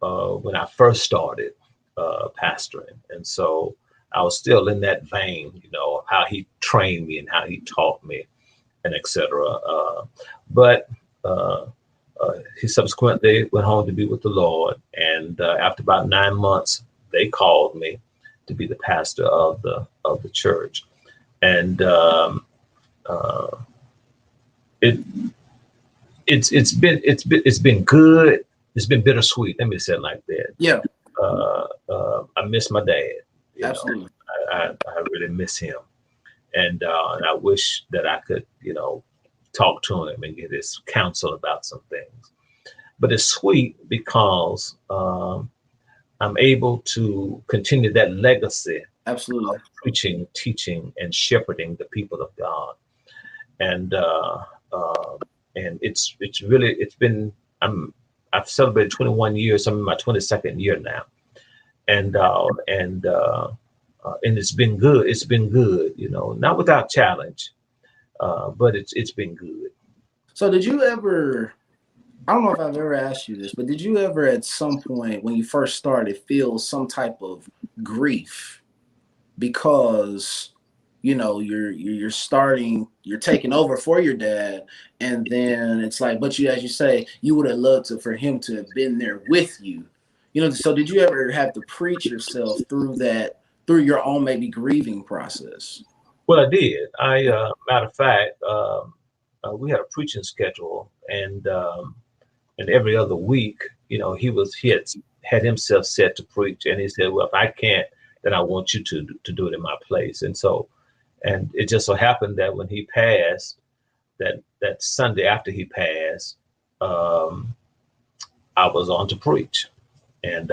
when I first started pastoring, and so I was still in that vein, you know, how he trained me and how he taught me, and etc. But he subsequently went home to be with the Lord, and after about 9 months, they called me to be the pastor of the church, and it it's been good. It's been bittersweet. Let me say it like that. Yeah, I miss my dad. You know, absolutely. I really miss him, and I wish that I could, you know, talk to him and get his counsel about some things. But it's sweet because I'm able to continue that legacy Absolutely. of preaching, teaching, and shepherding the people of God. And it's been I've celebrated 21 years. I'm in my 22nd year now, and it's been good. It's been good, you know, not without challenge, but it's been good. So did you ever, I don't know if I've ever asked you this, but did you ever at some point when you first started feel some type of grief because you know you're starting, you're taking over for your dad, and then it's like, but you, as you say, you would have loved to for him to have been there with you, you know? So did you ever have to preach yourself through that, through your own maybe grieving process? Well, I did. Matter of fact, we had a preaching schedule, and every other week, you know, he had himself set to preach, and he said, "Well, if I can't, then I want you to do it in my place." And so, and it just so happened that when he passed, that Sunday after he passed, um, I was on to preach, and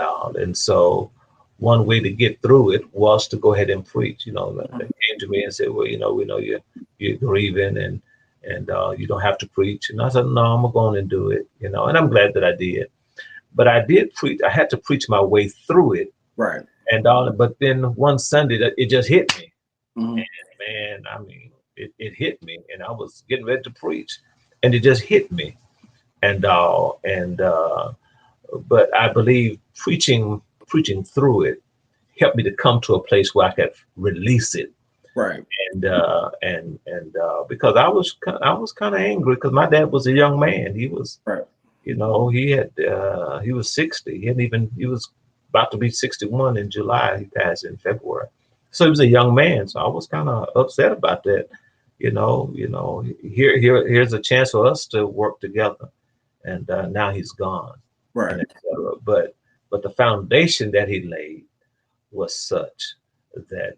so one way to get through it was to go ahead and preach. You know, they came to me and said, "Well, you know, we know you're grieving, and you don't have to preach." And I said, "No, I'm gonna go on and do it." You know, and I'm glad that I did. But I did preach. I had to preach my way through it, Right. and but then one Sunday that it just hit me, Mm-hmm. and man, I mean, it hit me, and I was getting ready to preach, and it just hit me, and but I believe preaching through it helped me to come to a place where I could release it, Right. and because I was kind of angry because my dad was a young man. He was, Right. you know, he was 60. He was about to be 61 in July. He passed in February. So he was a young man. So I was kind of upset about that. Here's a chance for us to work together. And now he's gone, Right. and etc. But the foundation that he laid was such that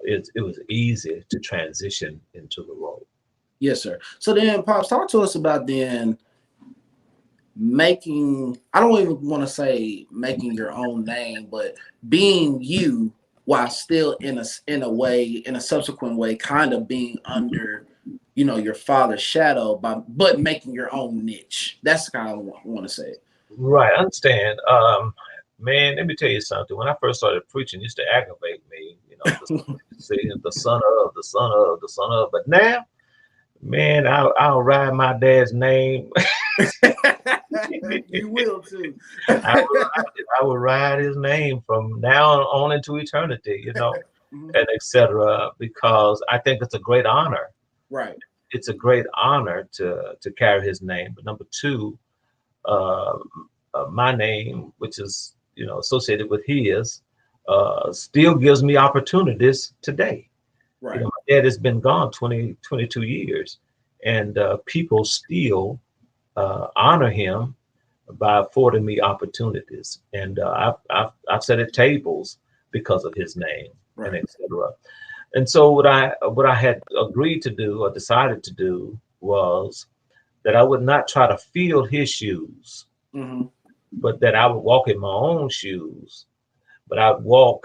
it was easy to transition into the role. Yes, sir. So then, Pops, talk to us about then making, I don't even want to say making your own name, but being you while still in a way, in a subsequent way, kind of being under, you know, your father's shadow, but making your own niche. That's kind of what I want to say. Right, I understand. Man, let me tell you something. When I first started preaching, it used to aggravate me, you know, saying the son of, the son of, the son of. But now, man, I'll ride my dad's name. You will too. I will ride his name from now on into eternity, you know, Mhm. and etc. Because I think it's a great honor. Right. It's a great honor to carry his name. But number two, uh, my name, which is, associated with his, still gives me opportunities today. Right. My dad has been gone 22 years, and people still honor him by affording me opportunities. And I've sat at tables because of his name, Right. and etc. And so what I had agreed to do or decided to do was that I would not try to fill his shoes, Mm-hmm. but that I would walk in my own shoes, but I'd walk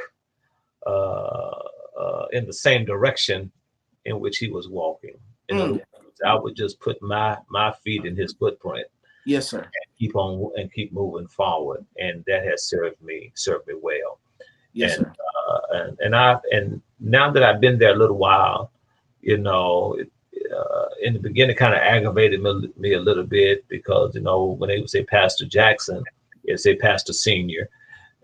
in the same direction in which he was walking. In other words, I would just put my feet in his footprint. Yes, sir. Keep moving forward, and that has served me well. Yes, And sir. and now that I've been there a little while, in the beginning, kind of aggravated me a little bit because when they would say Pastor Jackson, it'd say Pastor Senior,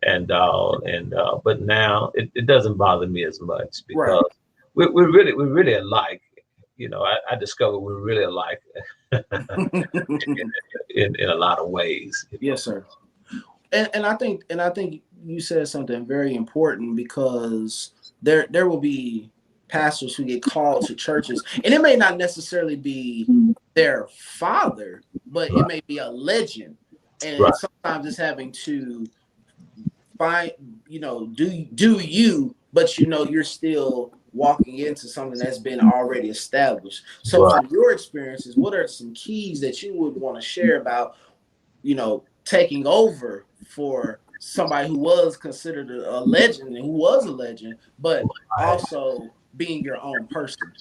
and but now it doesn't bother me as much Right. because we're really alike. I discovered we're really alike in a lot of ways. Yes, sir. And I think you said something very important, because there will be pastors who get called to churches, and it may not necessarily be their father, but it may be a legend, and Right. sometimes it's having to find, do you, but you're still walking into something that's been already established. So Right. from your experiences, what are some keys that you would want to share about taking over for somebody who was considered a legend and who was a legend, but also being your own person?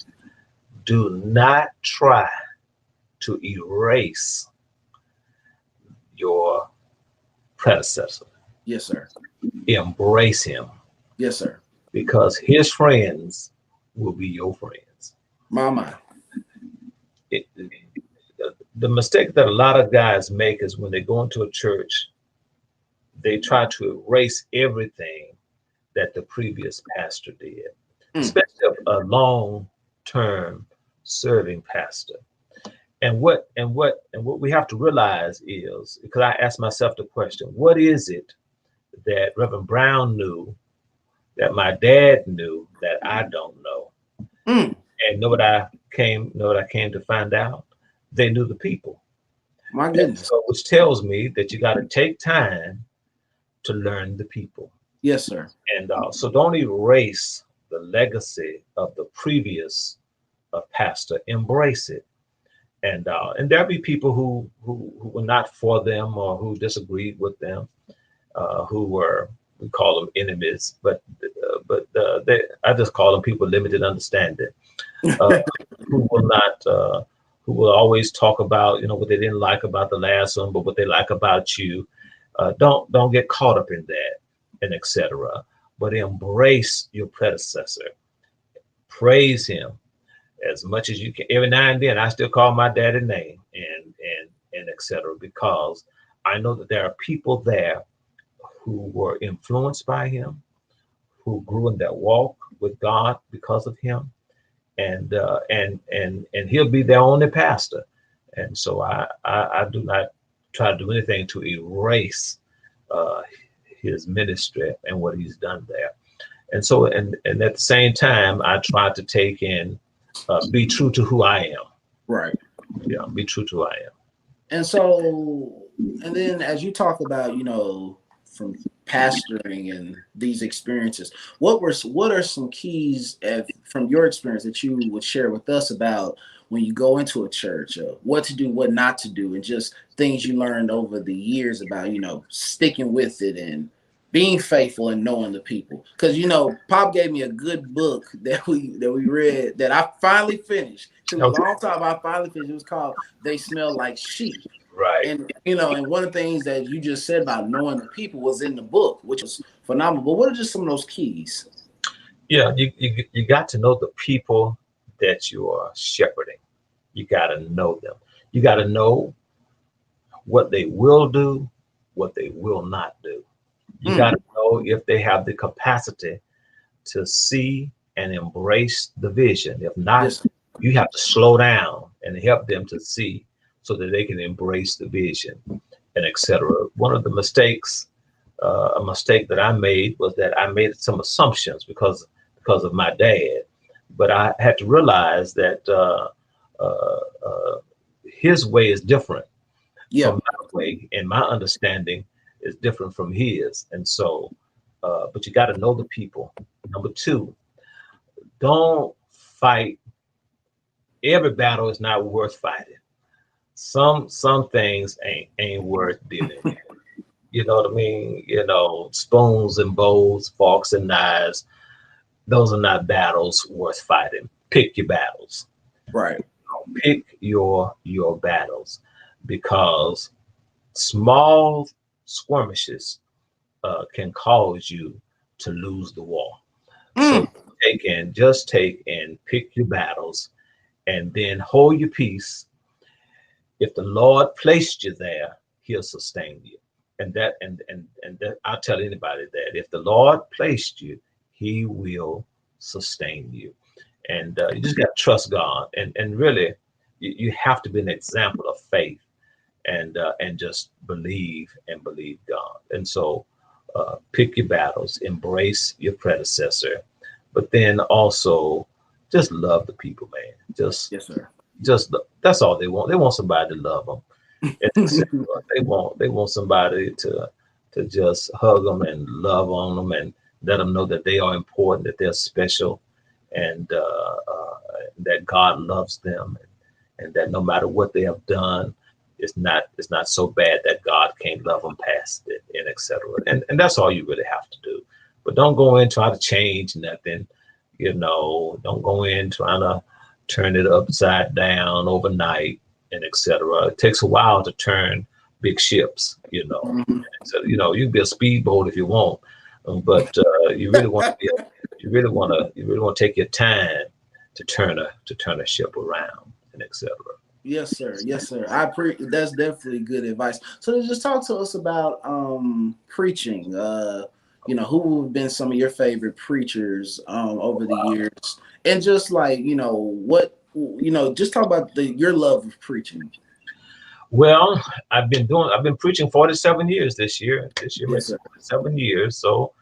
Do not try to erase your predecessor. Yes, sir. Embrace him, Yes, sir. because his friends will be your friends. My. The mistake that a lot of guys make is when they go into a church, they try to erase everything that the previous pastor did, especially a long-term serving pastor. And what we have to realize is, because I asked myself the question, what is it that Reverend Brown knew that my dad knew that I don't know? And know what I came to find out? They knew the people. My goodness. So, which tells me that you got to take time to learn the people. Yes, sir. And so don't erase the legacy of the previous pastor. Embrace it. And there'll be people who were not for them or who disagreed with them, who were, we call them enemies, but I just call them people with limited understanding, who will not, who will always talk about what they didn't like about the last one, but what they like about you. Don't get caught up in that, and etc. But embrace your predecessor. Praise him as much as you can. Every now and then, I still call my daddy name and etc. Because I know that there are people there who were influenced by him, who grew in their walk with God because of him, and he'll be their only pastor. And so I do not try to do anything to erase his ministry and what he's done there. And so, and at the same time, I try to take in, be true to who I am. Right. Yeah, be true to who I am. And so, and then as you talk about, from pastoring and these experiences, what are some keys from your experience that you would share with us about when you go into a church, what to do, what not to do, and just things you learned over the years about, sticking with it and being faithful and knowing the people? Because, Pop gave me a good book that we read that I finally finished. It was a long time. I finally finished. It was called "They Smell Like Sheep." Right. And and one of the things that you just said about knowing the people was in the book, which was phenomenal. But what are just some of those keys? Yeah, you got to know the people that you are shepherding. You got to know them. You got to know what they will do, what they will not do. You got to know if they have the capacity to see and embrace the vision. If not, yes, you have to slow down and help them to see so that they can embrace the vision. and etc. One of the mistakes, a mistake that I made was that I made some assumptions because of my dad, but I had to realize that his way is different Yeah. from my way, and my understanding is different from his. And so, but you got to know the people. Number two, don't fight. Every battle is not worth fighting. Some things ain't worth dealing with. You know what I mean? You know, spoons and bowls, forks and knives. Those are not battles worth fighting. Pick your battles. Right. Pick your battles, because small skirmishes can cause you to lose the war. So just take and pick your battles, and then hold your peace. If the Lord placed you there, He'll sustain you. And that I'll tell anybody that if the Lord placed you, He will sustain you. And you just got to trust God, and really, you have to be an example of faith, and just believe God. And so, pick your battles, embrace your predecessor, but then also just love the people, man. Yes, sir. Just that's all they want. They want somebody to love them. They want somebody to just hug them and love on them and let them know that they are important, that they're special, and that God loves them, and that no matter what they have done, it's not so bad that God can't love them past it, and etc. And that's all you really have to do. But don't go in trying to change nothing. You know, don't go in trying to turn it upside down overnight, and etc. It takes a while to turn big ships, you know. So, you know, you can be a speedboat if you want, but you really want to take your time to turn a ship around, and etc. Yes, sir. Yes, sir. That's definitely good advice. So just talk to us about preaching. Who have been some of your favorite preachers over the years, and just like just talk about your love of preaching. Well, I've been preaching 47 years this year. This year Yes, makes sir. 47 years. So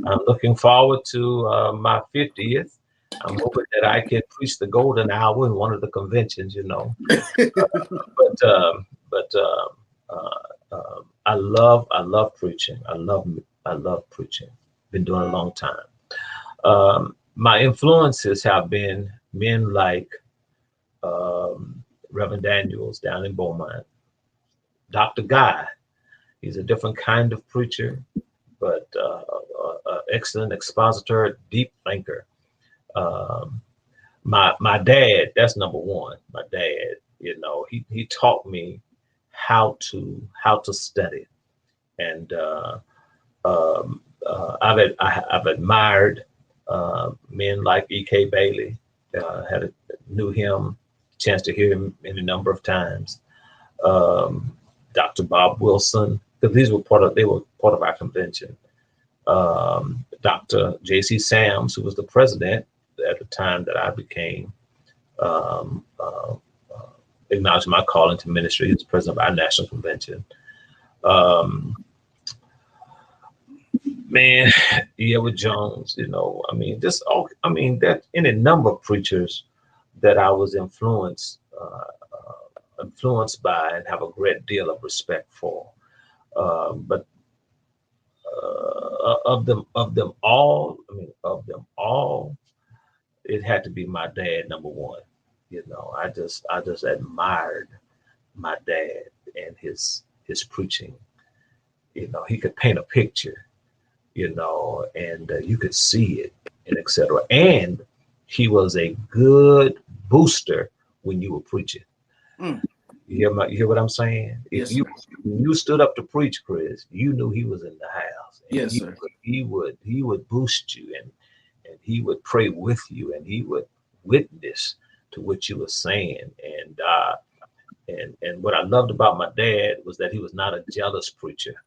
I'm looking forward to my 50th. I'm hoping that I can preach the golden hour in one of the conventions, you know. But I love preaching. I love preaching. Been doing it a long time. My influences have been men like Reverend Daniels down in Beaumont, Dr. Guy. He's a different kind of preacher, but excellent expositor, deep thinker. Um, my dad, that's number one. My dad, you know, he taught me how to study, and I've admired men like E.K. Bailey. Knew him, chance to hear him any number of times. Dr. Bob Wilson, because they were part of our convention. Dr. J.C. Sams, who was the president at the time that I became acknowledged my call into ministry. He was president of our national convention. Man, Edward Jones, you know, I mean, that any number of preachers that I was influenced by and have a great deal of respect for. But of them all, it had to be my dad, number one. You know, I just admired my dad and his preaching. You know, he could paint a picture, you know, and you could see it, and etc. And he was a good booster when you were preaching. Mm. You hear what I'm saying? Yes, When you stood up to preach, Chris, you knew he was in the house. And yes, sir. he would boost you, and he would pray with you, and he would witness to what you were saying. And what I loved about my dad was that he was not a jealous preacher.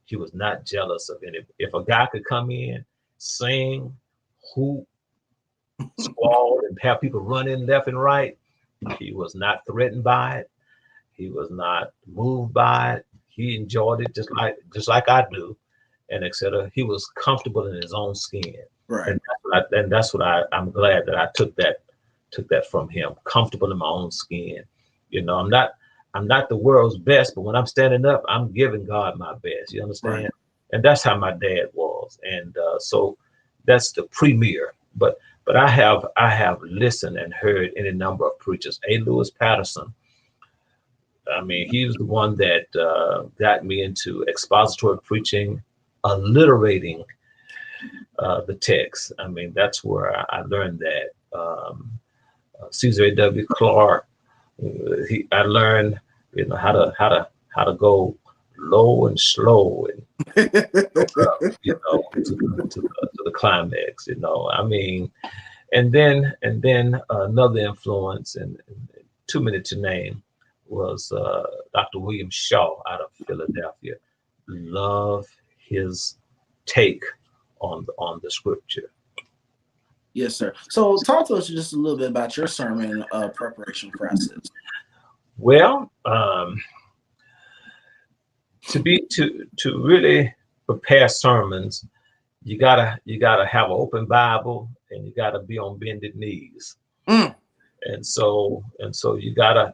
He was not jealous of any. If a guy could come in, sing, hoop, squall, and have people run in left and right, he was not threatened by it. He was not moved by it. he enjoyed it just like I do, and etc. He was comfortable in his own skin, Right. and that's what I'm glad that I took that from him. Comfortable in my own skin. I'm not the world's best, but when I'm standing up, I'm giving God my best. You understand? Right. And that's how my dad was, and so that's the premier. But I have listened and heard any number of preachers. A. Lewis Patterson. I mean, he was the one that got me into expository preaching, alliterating the text. I mean, that's where I learned that. Caesar A.W. Clark. I learned, how to go low and slow and to the climax. I mean, and then another influence, and too many to name, was Dr. William Shaw out of Philadelphia. Love his take on the scripture. Yes, sir. So talk to us just a little bit about your sermon preparation process. Well, to really prepare sermons, you gotta have an open Bible, and you gotta be on bended knees. And so you gotta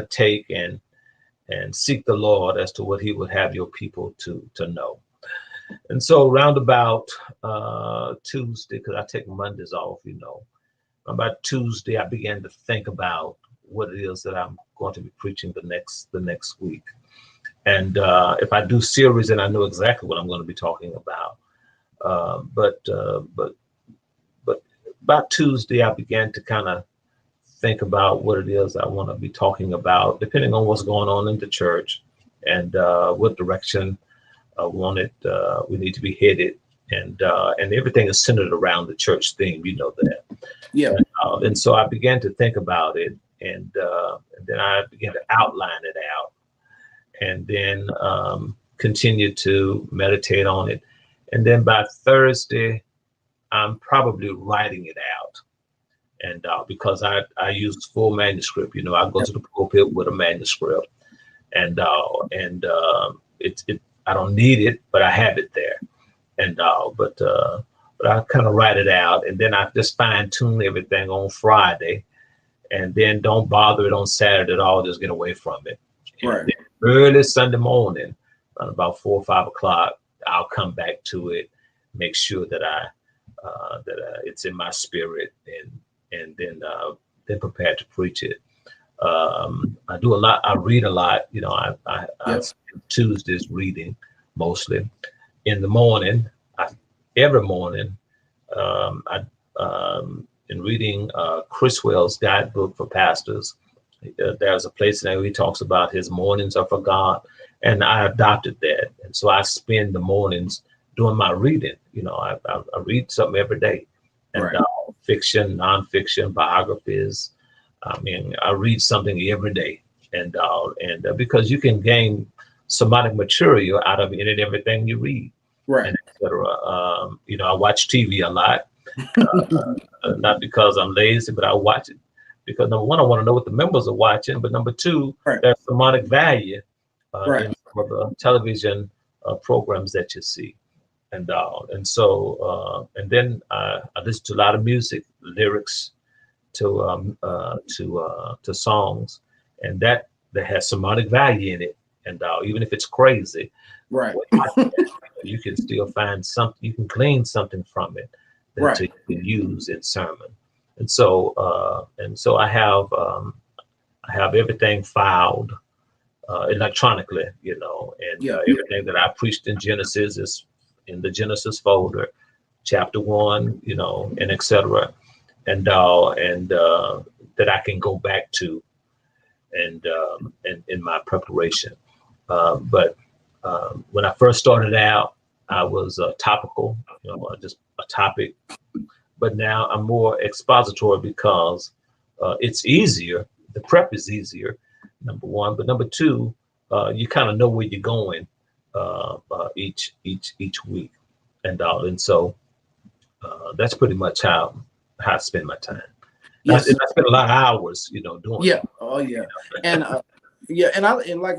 take and seek the Lord as to what He would have your people to know. And so round about Tuesday, because I take Mondays off, about Tuesday I began to think about what it is that I'm going to be preaching the next week. And if I do series, then I know exactly what I'm going to be talking about. But about Tuesday, I began to kind of think about what it is I want to be talking about, depending on what's going on in the church and what direction we need to be headed. And everything is centered around the church theme, you know that. Yeah. And so I began to think about it, and then I began to outline it out, and then continue to meditate on it. And then by Thursday, I'm probably writing it out. And because I use full manuscript, I go to the pulpit with a manuscript, and I don't need it, but I have it there. And but I kind of write it out, and then I just fine tune everything on Friday, and then don't bother it on Saturday at all. Just get away from it. Right. Early Sunday morning, around about 4 or 5 o'clock, I'll come back to it, make sure that it's in my spirit, and then prepare to preach it. I do a lot. I read a lot. I spend Tuesdays reading mostly. In the morning, every morning, in reading Criswell's guidebook for pastors. There's a place there where he talks about his mornings are for God, and I adopted that. And so I spend the mornings doing my reading. I read something every day, and right. Fiction, nonfiction, biographies. I mean, I read something every day, and because you can gain somatic material out of any and everything you read, right, and etc. I watch TV a lot, not because I'm lazy, but I watch it because number one, I want to know what the members are watching, but number two, right. there's somatic value right. in some of the television programs that you see, and so then I listen to a lot of music, lyrics to songs, and that has somatic value in it, and even if it's crazy, right, you can still find something, you can glean something from it that right. you can use in sermon. And so I have everything filed electronically, and everything that I preached in Genesis is in the Genesis folder, chapter 1, and etc. And that I can go back to and in my preparation. But when I first started out, I was topical, just a topic. But now I'm more expository because it's easier. The prep is easier, number one. But number two, you kind of know where you're going each week, and so that's pretty much how I spend my time. Yes. I spend a lot of hours, doing. Yeah. Oh, yeah. And and like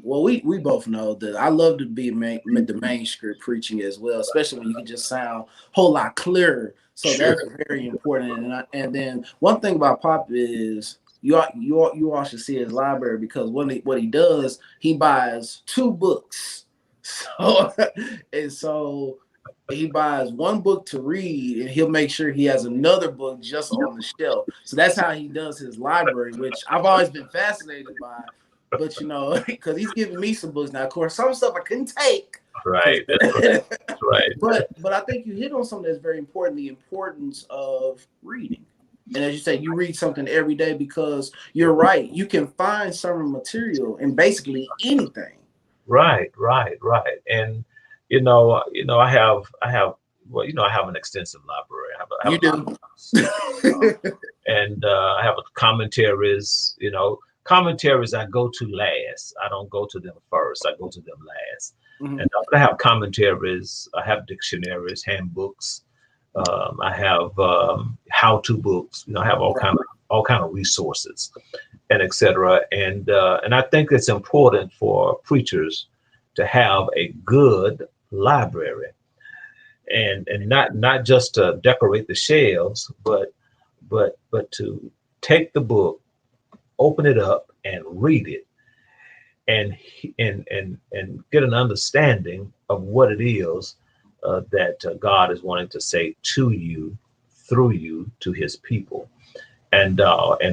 Well, we both know that I love to be the manuscript preaching as well, especially when you can just sound a whole lot clearer. So Sure. that's very important. And then one thing about Pop is you all should see his library, because what he does, he buys 2 books. So and so he buys one book to read, and he'll make sure he has another book just on the shelf. So that's how he does his library, which I've always been fascinated by. But because he's giving me some books now. Of course, some stuff I couldn't take. Right. That's right. That's right. But I think you hit on something that's very important: the importance of reading. And as you say, you read something every day, because you're right. You can find sermon material in basically anything. Right. And I have well, I have an extensive library. I have You a lot of books. And I have commentaries. Commentaries I go to last. I don't go to them first. I go to them last. Mhm. And I have commentaries. I have dictionaries, handbooks. I have how-to books. I have all kind of resources, and etc. And I think it's important for preachers to have a good library, and not just to decorate the shelves, but to take the book, open it up, and read it, and get an understanding of what it is that God is wanting to say to you, through you, to His people. And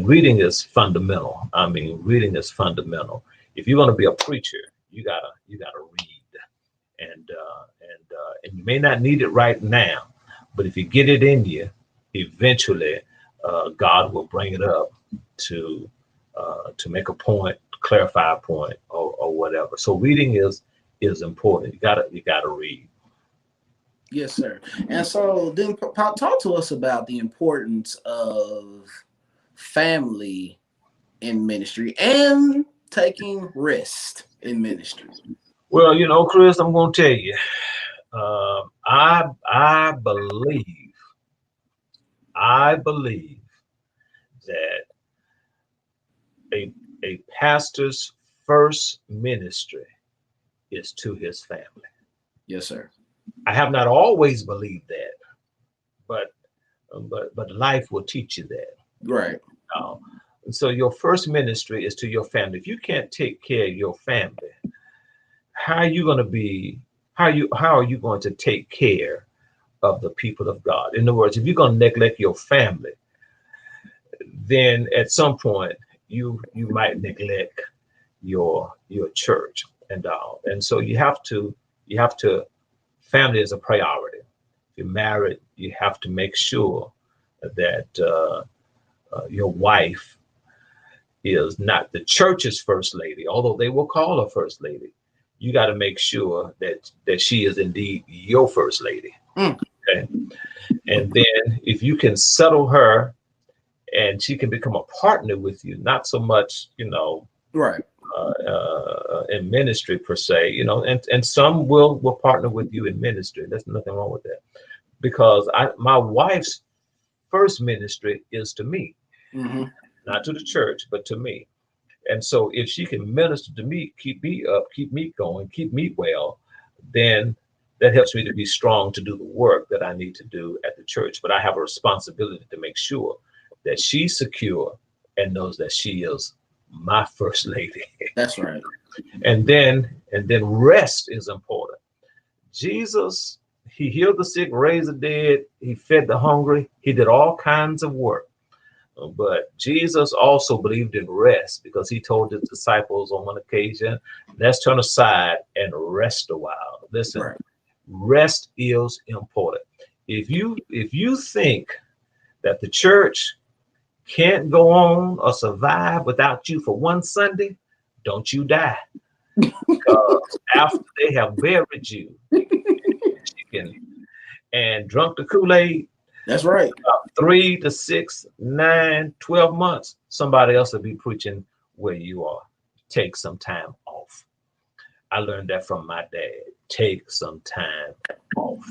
reading is fundamental. I mean, reading is fundamental. If you're going to be a preacher, you gotta read, and you may not need it right now, but if you get it in you, eventually God will bring it up to make a point, clarify a point, or whatever. So reading is important. You gotta read. Yes, sir. And so then Pop, talk to us about the importance of family in ministry and taking rest in ministry. Well, Chris, I'm going to tell you, I believe that a pastor's first ministry is to his family. Yes, sir. I have not always believed that, but life will teach you that. Right. And so your first ministry is to your family. If you can't take care of your family, how are you going to take care of the people of God? In other words, if you're going to neglect your family, then at some point you might neglect your church and so you have to family is a priority. If you're married, you have to make sure that your wife is not the church's first lady, although they will call her first lady. You got to make sure that she is indeed your first lady. Okay? And then if you can settle her and she can become a partner with you, not so much, right. In ministry per se, and some will partner with you in ministry. There's nothing wrong with that, because my wife's first ministry is to me, not to the church, but to me. And so if she can minister to me, keep me up, keep me going, keep me well, then that helps me to be strong to do the work that I need to do at the church. But I have a responsibility to make sure that she's secure and knows that she is my first lady. That's right. And then rest is important. Jesus, he healed the sick, raised the dead, he fed the hungry, he did all kinds of work. But Jesus also believed in rest, because he told his disciples on one occasion, let's turn aside and rest a while. Listen, right. Rest is important. If you think that the church can't go on or survive without you for one Sunday, don't you die. Because after they have buried you and drunk the Kool-Aid, that's right. 3 to 6, 9, 12 months, somebody else will be preaching where you are. Take some time off. I learned that from my dad. Take some time off.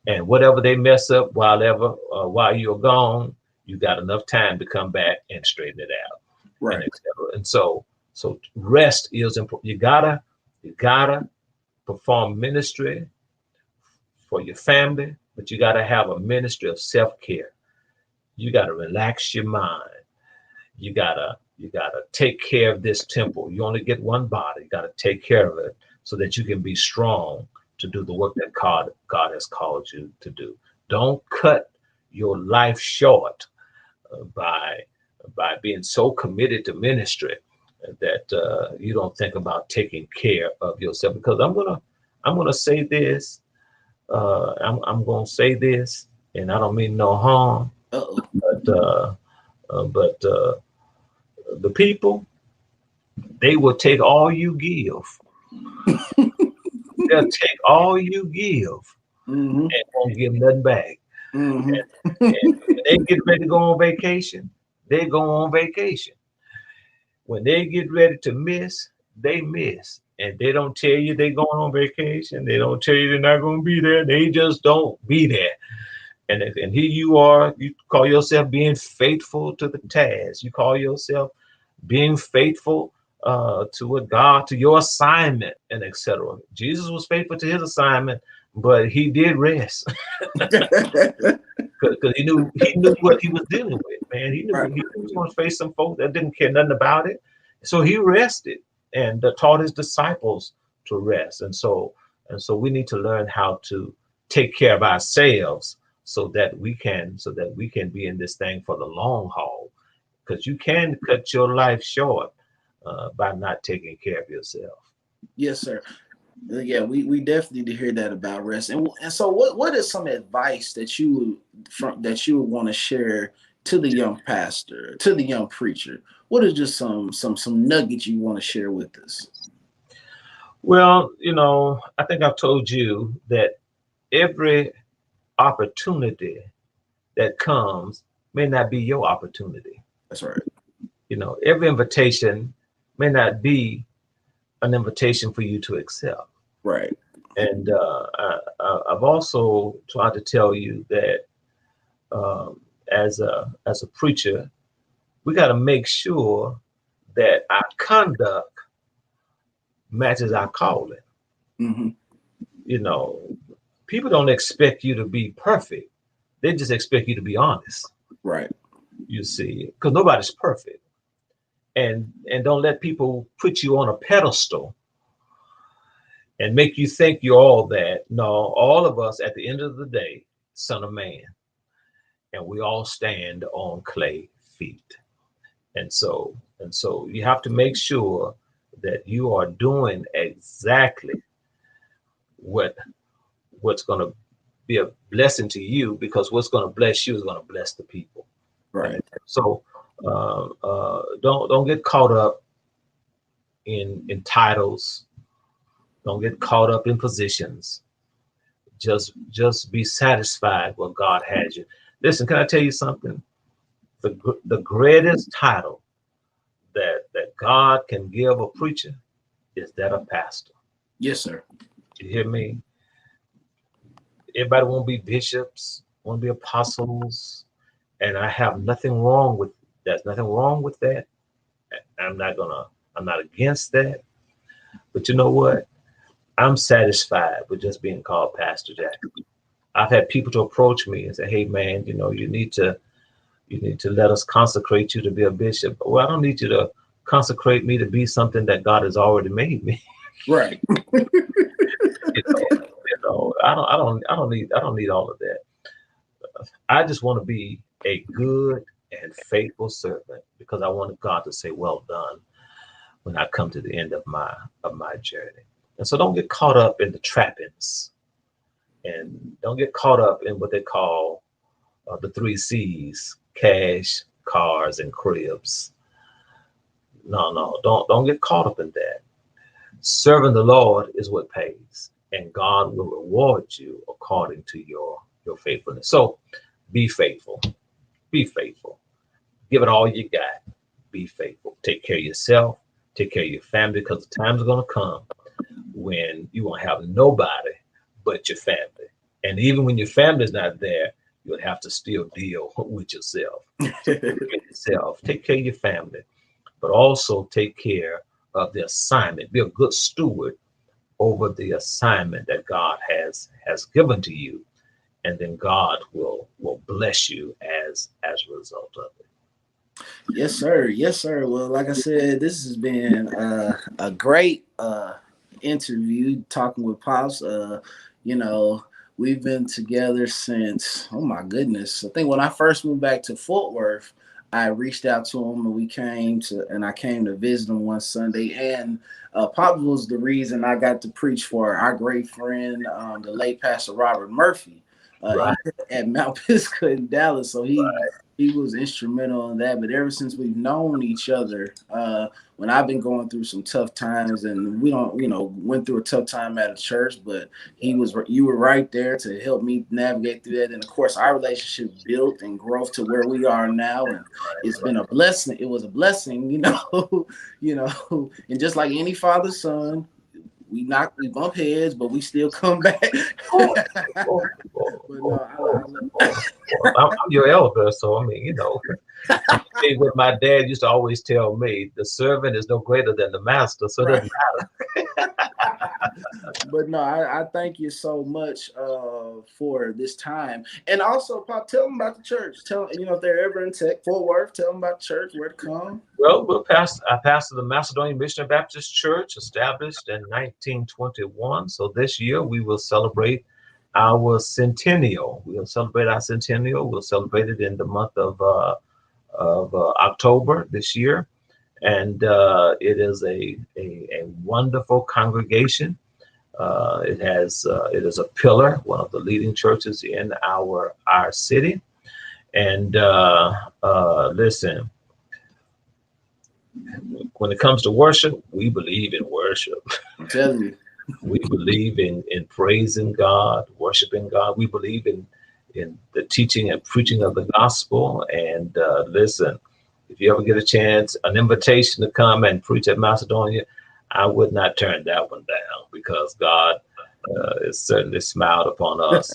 And whatever they mess up while you're gone, you got enough time to come back and straighten it out. Right. And so So rest is important. You gotta perform ministry for your family, but you gotta have a ministry of self-care. You gotta relax your mind. You gotta take care of this temple. You only get one body. You gotta take care of it so that you can be strong to do the work that God has called you to do. Don't cut your life short by being so committed to ministry that you don't think about taking care of yourself. Because I'm gonna say this. I'm gonna say this, and I don't mean no harm. Uh-oh. But the people, they will take all you give. They'll take all you give Mm-hmm. and won't give nothing back. Mm-hmm. And when they get ready to go on vacation, they go on vacation. When they get ready to miss, they miss. And they don't tell you they're going on vacation. They don't tell you they're not going to be there. They just don't be there. And here you are, you call yourself being faithful to the task. You call yourself being faithful to what God, to your assignment, and etc. Jesus was faithful to his assignment, but he did rest because he knew what he was dealing with. Man, Right. he was going to face some folks that didn't care nothing about it, so he rested and taught his disciples to rest. And so we need to learn how to take care of ourselves so that we can be in this thing for the long haul, because you can cut your life short by not taking care of yourself. Yes, sir. Yeah, we definitely need to hear that about rest. And so what is some advice that you would want to share to the young pastor, to the young preacher? What is just some nuggets you want to share with us? Well, I think I've told you that every opportunity that comes may not be your opportunity. That's right. Every invitation may not be an invitation for you to accept. Right. And I've also tried to tell you that as a preacher, we got to make sure that our conduct matches our calling. Mm-hmm. You know, People don't expect you to be perfect; they just expect you to be honest. Right. You see, because nobody's perfect, and don't let people put you on a pedestal and make you think you're all that. No, all of us at the end of the day, son of man, and we all stand on clay feet. And so you have to make sure that you are doing exactly what what's going to be a blessing to you, because what's going to bless you is going to bless the people. And Right. so don't get caught up in titles. Don't get caught up in positions. Just be satisfied what God has you. Listen, can I tell you something? The greatest title that God can give a preacher is that of pastor. Yes, sir. You hear me? Everybody want to be bishops, want to be apostles, and I have nothing wrong with that. Nothing wrong with that. I'm not against that. But you know what? I'm satisfied with just being called Pastor Jack. I've had people to approach me and say, "Hey, man, you need to let us consecrate you to be a bishop." Well, I don't need you to consecrate me to be something that God has already made me. Right. you know, I don't need all of that. I just want to be a good and faithful servant, because I want God to say, "Well done," when I come to the end of my journey. And so don't get caught up in the trappings, and don't get caught up in what they call the three C's: cash, cars, and cribs. No, don't get caught up in that. Serving the Lord is what pays, and God will reward you according to your faithfulness. So be faithful. Be faithful. Give it all you got. Be faithful. Take care of yourself. Take care of your family, because the time's going to come when you won't have nobody but your family. And even when your family's not there, you'll have to still deal with yourself. So take care of yourself. Take care of your family. but also take care of the assignment. Be a good steward over the assignment that God has given to you, and then God will bless you as a result of it. Yes, sir. Yes, sir. Well, like I said, this has been a great interview talking with Pops. You know, we've been together since, oh my goodness. I think when I first moved back to Fort Worth, I reached out to him and I came to visit him one Sunday. And Pops was the reason I got to preach for our great friend, the late Pastor Robert Murphy. Right. At Mount Pisgah in Dallas. So Right. he was instrumental in that. But ever since we've known each other, when I've been going through some tough times, and we don't, went through a tough time at a church, but you were right there to help me navigate through that. And of course, our relationship built and growth to where we are now, and it's been a blessing. It was a blessing, and just like any father's son. We bump heads, but we still come back. But no, I'm your elder, so I mean, what my dad used to always tell me: the servant is no greater than the master, so it doesn't matter. But no, I thank you so much for this time, and also, Pop, tell them about the church. Tell if they're ever in Fort Worth, tell them about the church, where to come. Well, I pastor the Macedonia Missionary Baptist Church, established in 1921. So this year we will celebrate our centennial. We'll celebrate our centennial. We'll celebrate it in the month of October this year, and it is a wonderful congregation. It is a pillar, one of the leading churches in our city. And listen, when it comes to worship, we believe in worship. I'm telling you. We believe in praising God, worshiping God. We believe in the teaching and preaching of the gospel. And listen, if you ever get a chance, an invitation to come and preach at Macedonia, I would not turn that one down, because God has certainly smiled upon us.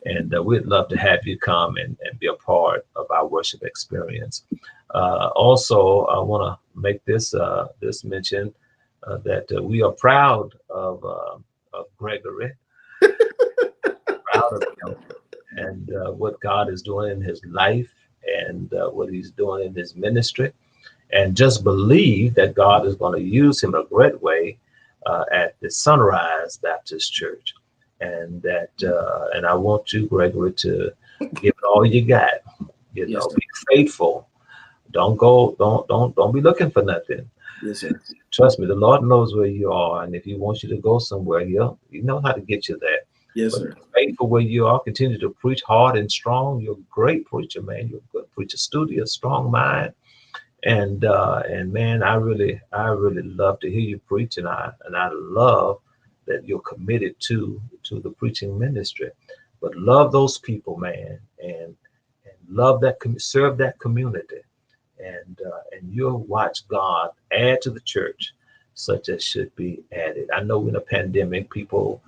And we'd love to have you come and be a part of our worship experience. Also, I want to make this mention that we are proud of Gregory, proud of him, and what God is doing in his life, and what he's doing in his ministry. And just believe that God is going to use him a great way at the Sunrise Baptist Church. And that, and I want you, Gregory, to give it all you got. Yes, be faithful. Don't be looking for nothing. Yes, sir. Trust me, the Lord knows where you are, and if He wants you to go somewhere, He knows how to get you there. Yes, but sir. Be faithful where you are. Continue to preach hard and strong. You're a great preacher, man. You're a good preacher, studious, strong mind. And man, I really love to hear you preach, and I love that you're committed to the preaching ministry. But love those people, man, and love that, serve that community, and you'll watch God add to the church such as should be added. I know in a pandemic, people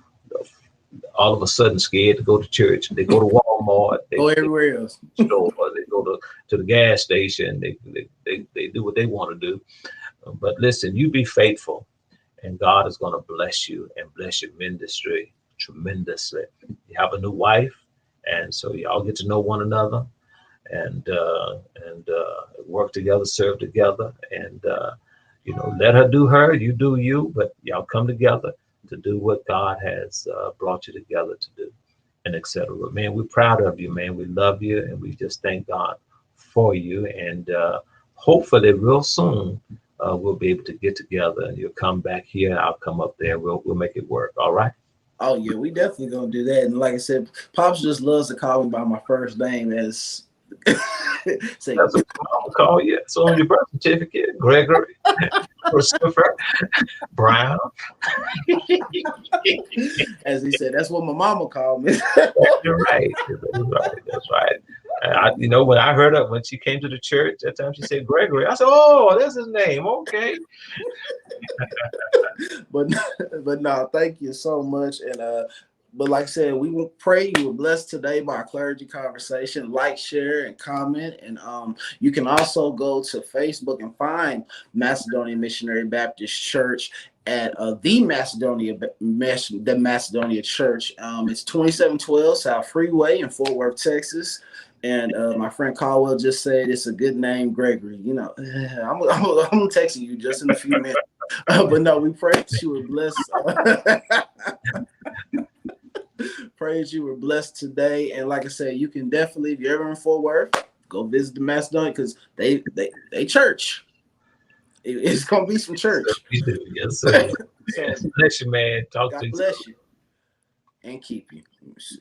all of a sudden scared to go to church. They go to Walmart. They go everywhere else. Store, they go to the gas station. They do what they want to do. But listen, you be faithful, and God is going to bless you and bless your ministry tremendously. You have a new wife, and so y'all get to know one another, and work together, serve together, and let her do her, you do you, but y'all come together to do what God has brought you together to do, and etc. Man, we're proud of you, man. We love you, and we just thank God for you. And hopefully, real soon, we'll be able to get together, and you'll come back here. I'll come up there. We'll make it work. All right. Oh yeah, we definitely gonna do that. And like I said, Pops just loves to call me by my first name as. Say, that's what I'm call you. It's on your birth certificate, Gregory Christopher Brown. As he said, that's what my mama called me. You're right. That's right. When I heard her when she came to the church that time, she said Gregory. I said, "Oh, that's his name." Okay. but no, thank you so much. And But like I said, we will pray you were blessed today by our clergy conversation. Like, share, and comment. And you can also go to Facebook and find Macedonia Missionary Baptist Church at the Macedonia Church. It's 2712 South Freeway in Fort Worth, Texas. And my friend Caldwell just said it's a good name, Gregory. You know, I'm texting you just in a few minutes. But no, we pray that you were blessed. Praise you were blessed today. And like I said, you can definitely, if you're ever in Fort Worth, go visit the Macedonia because they church. It's gonna be some church. Yes, sir. So Bless you, man. Talk God to you. bless you and keep you. Let me see.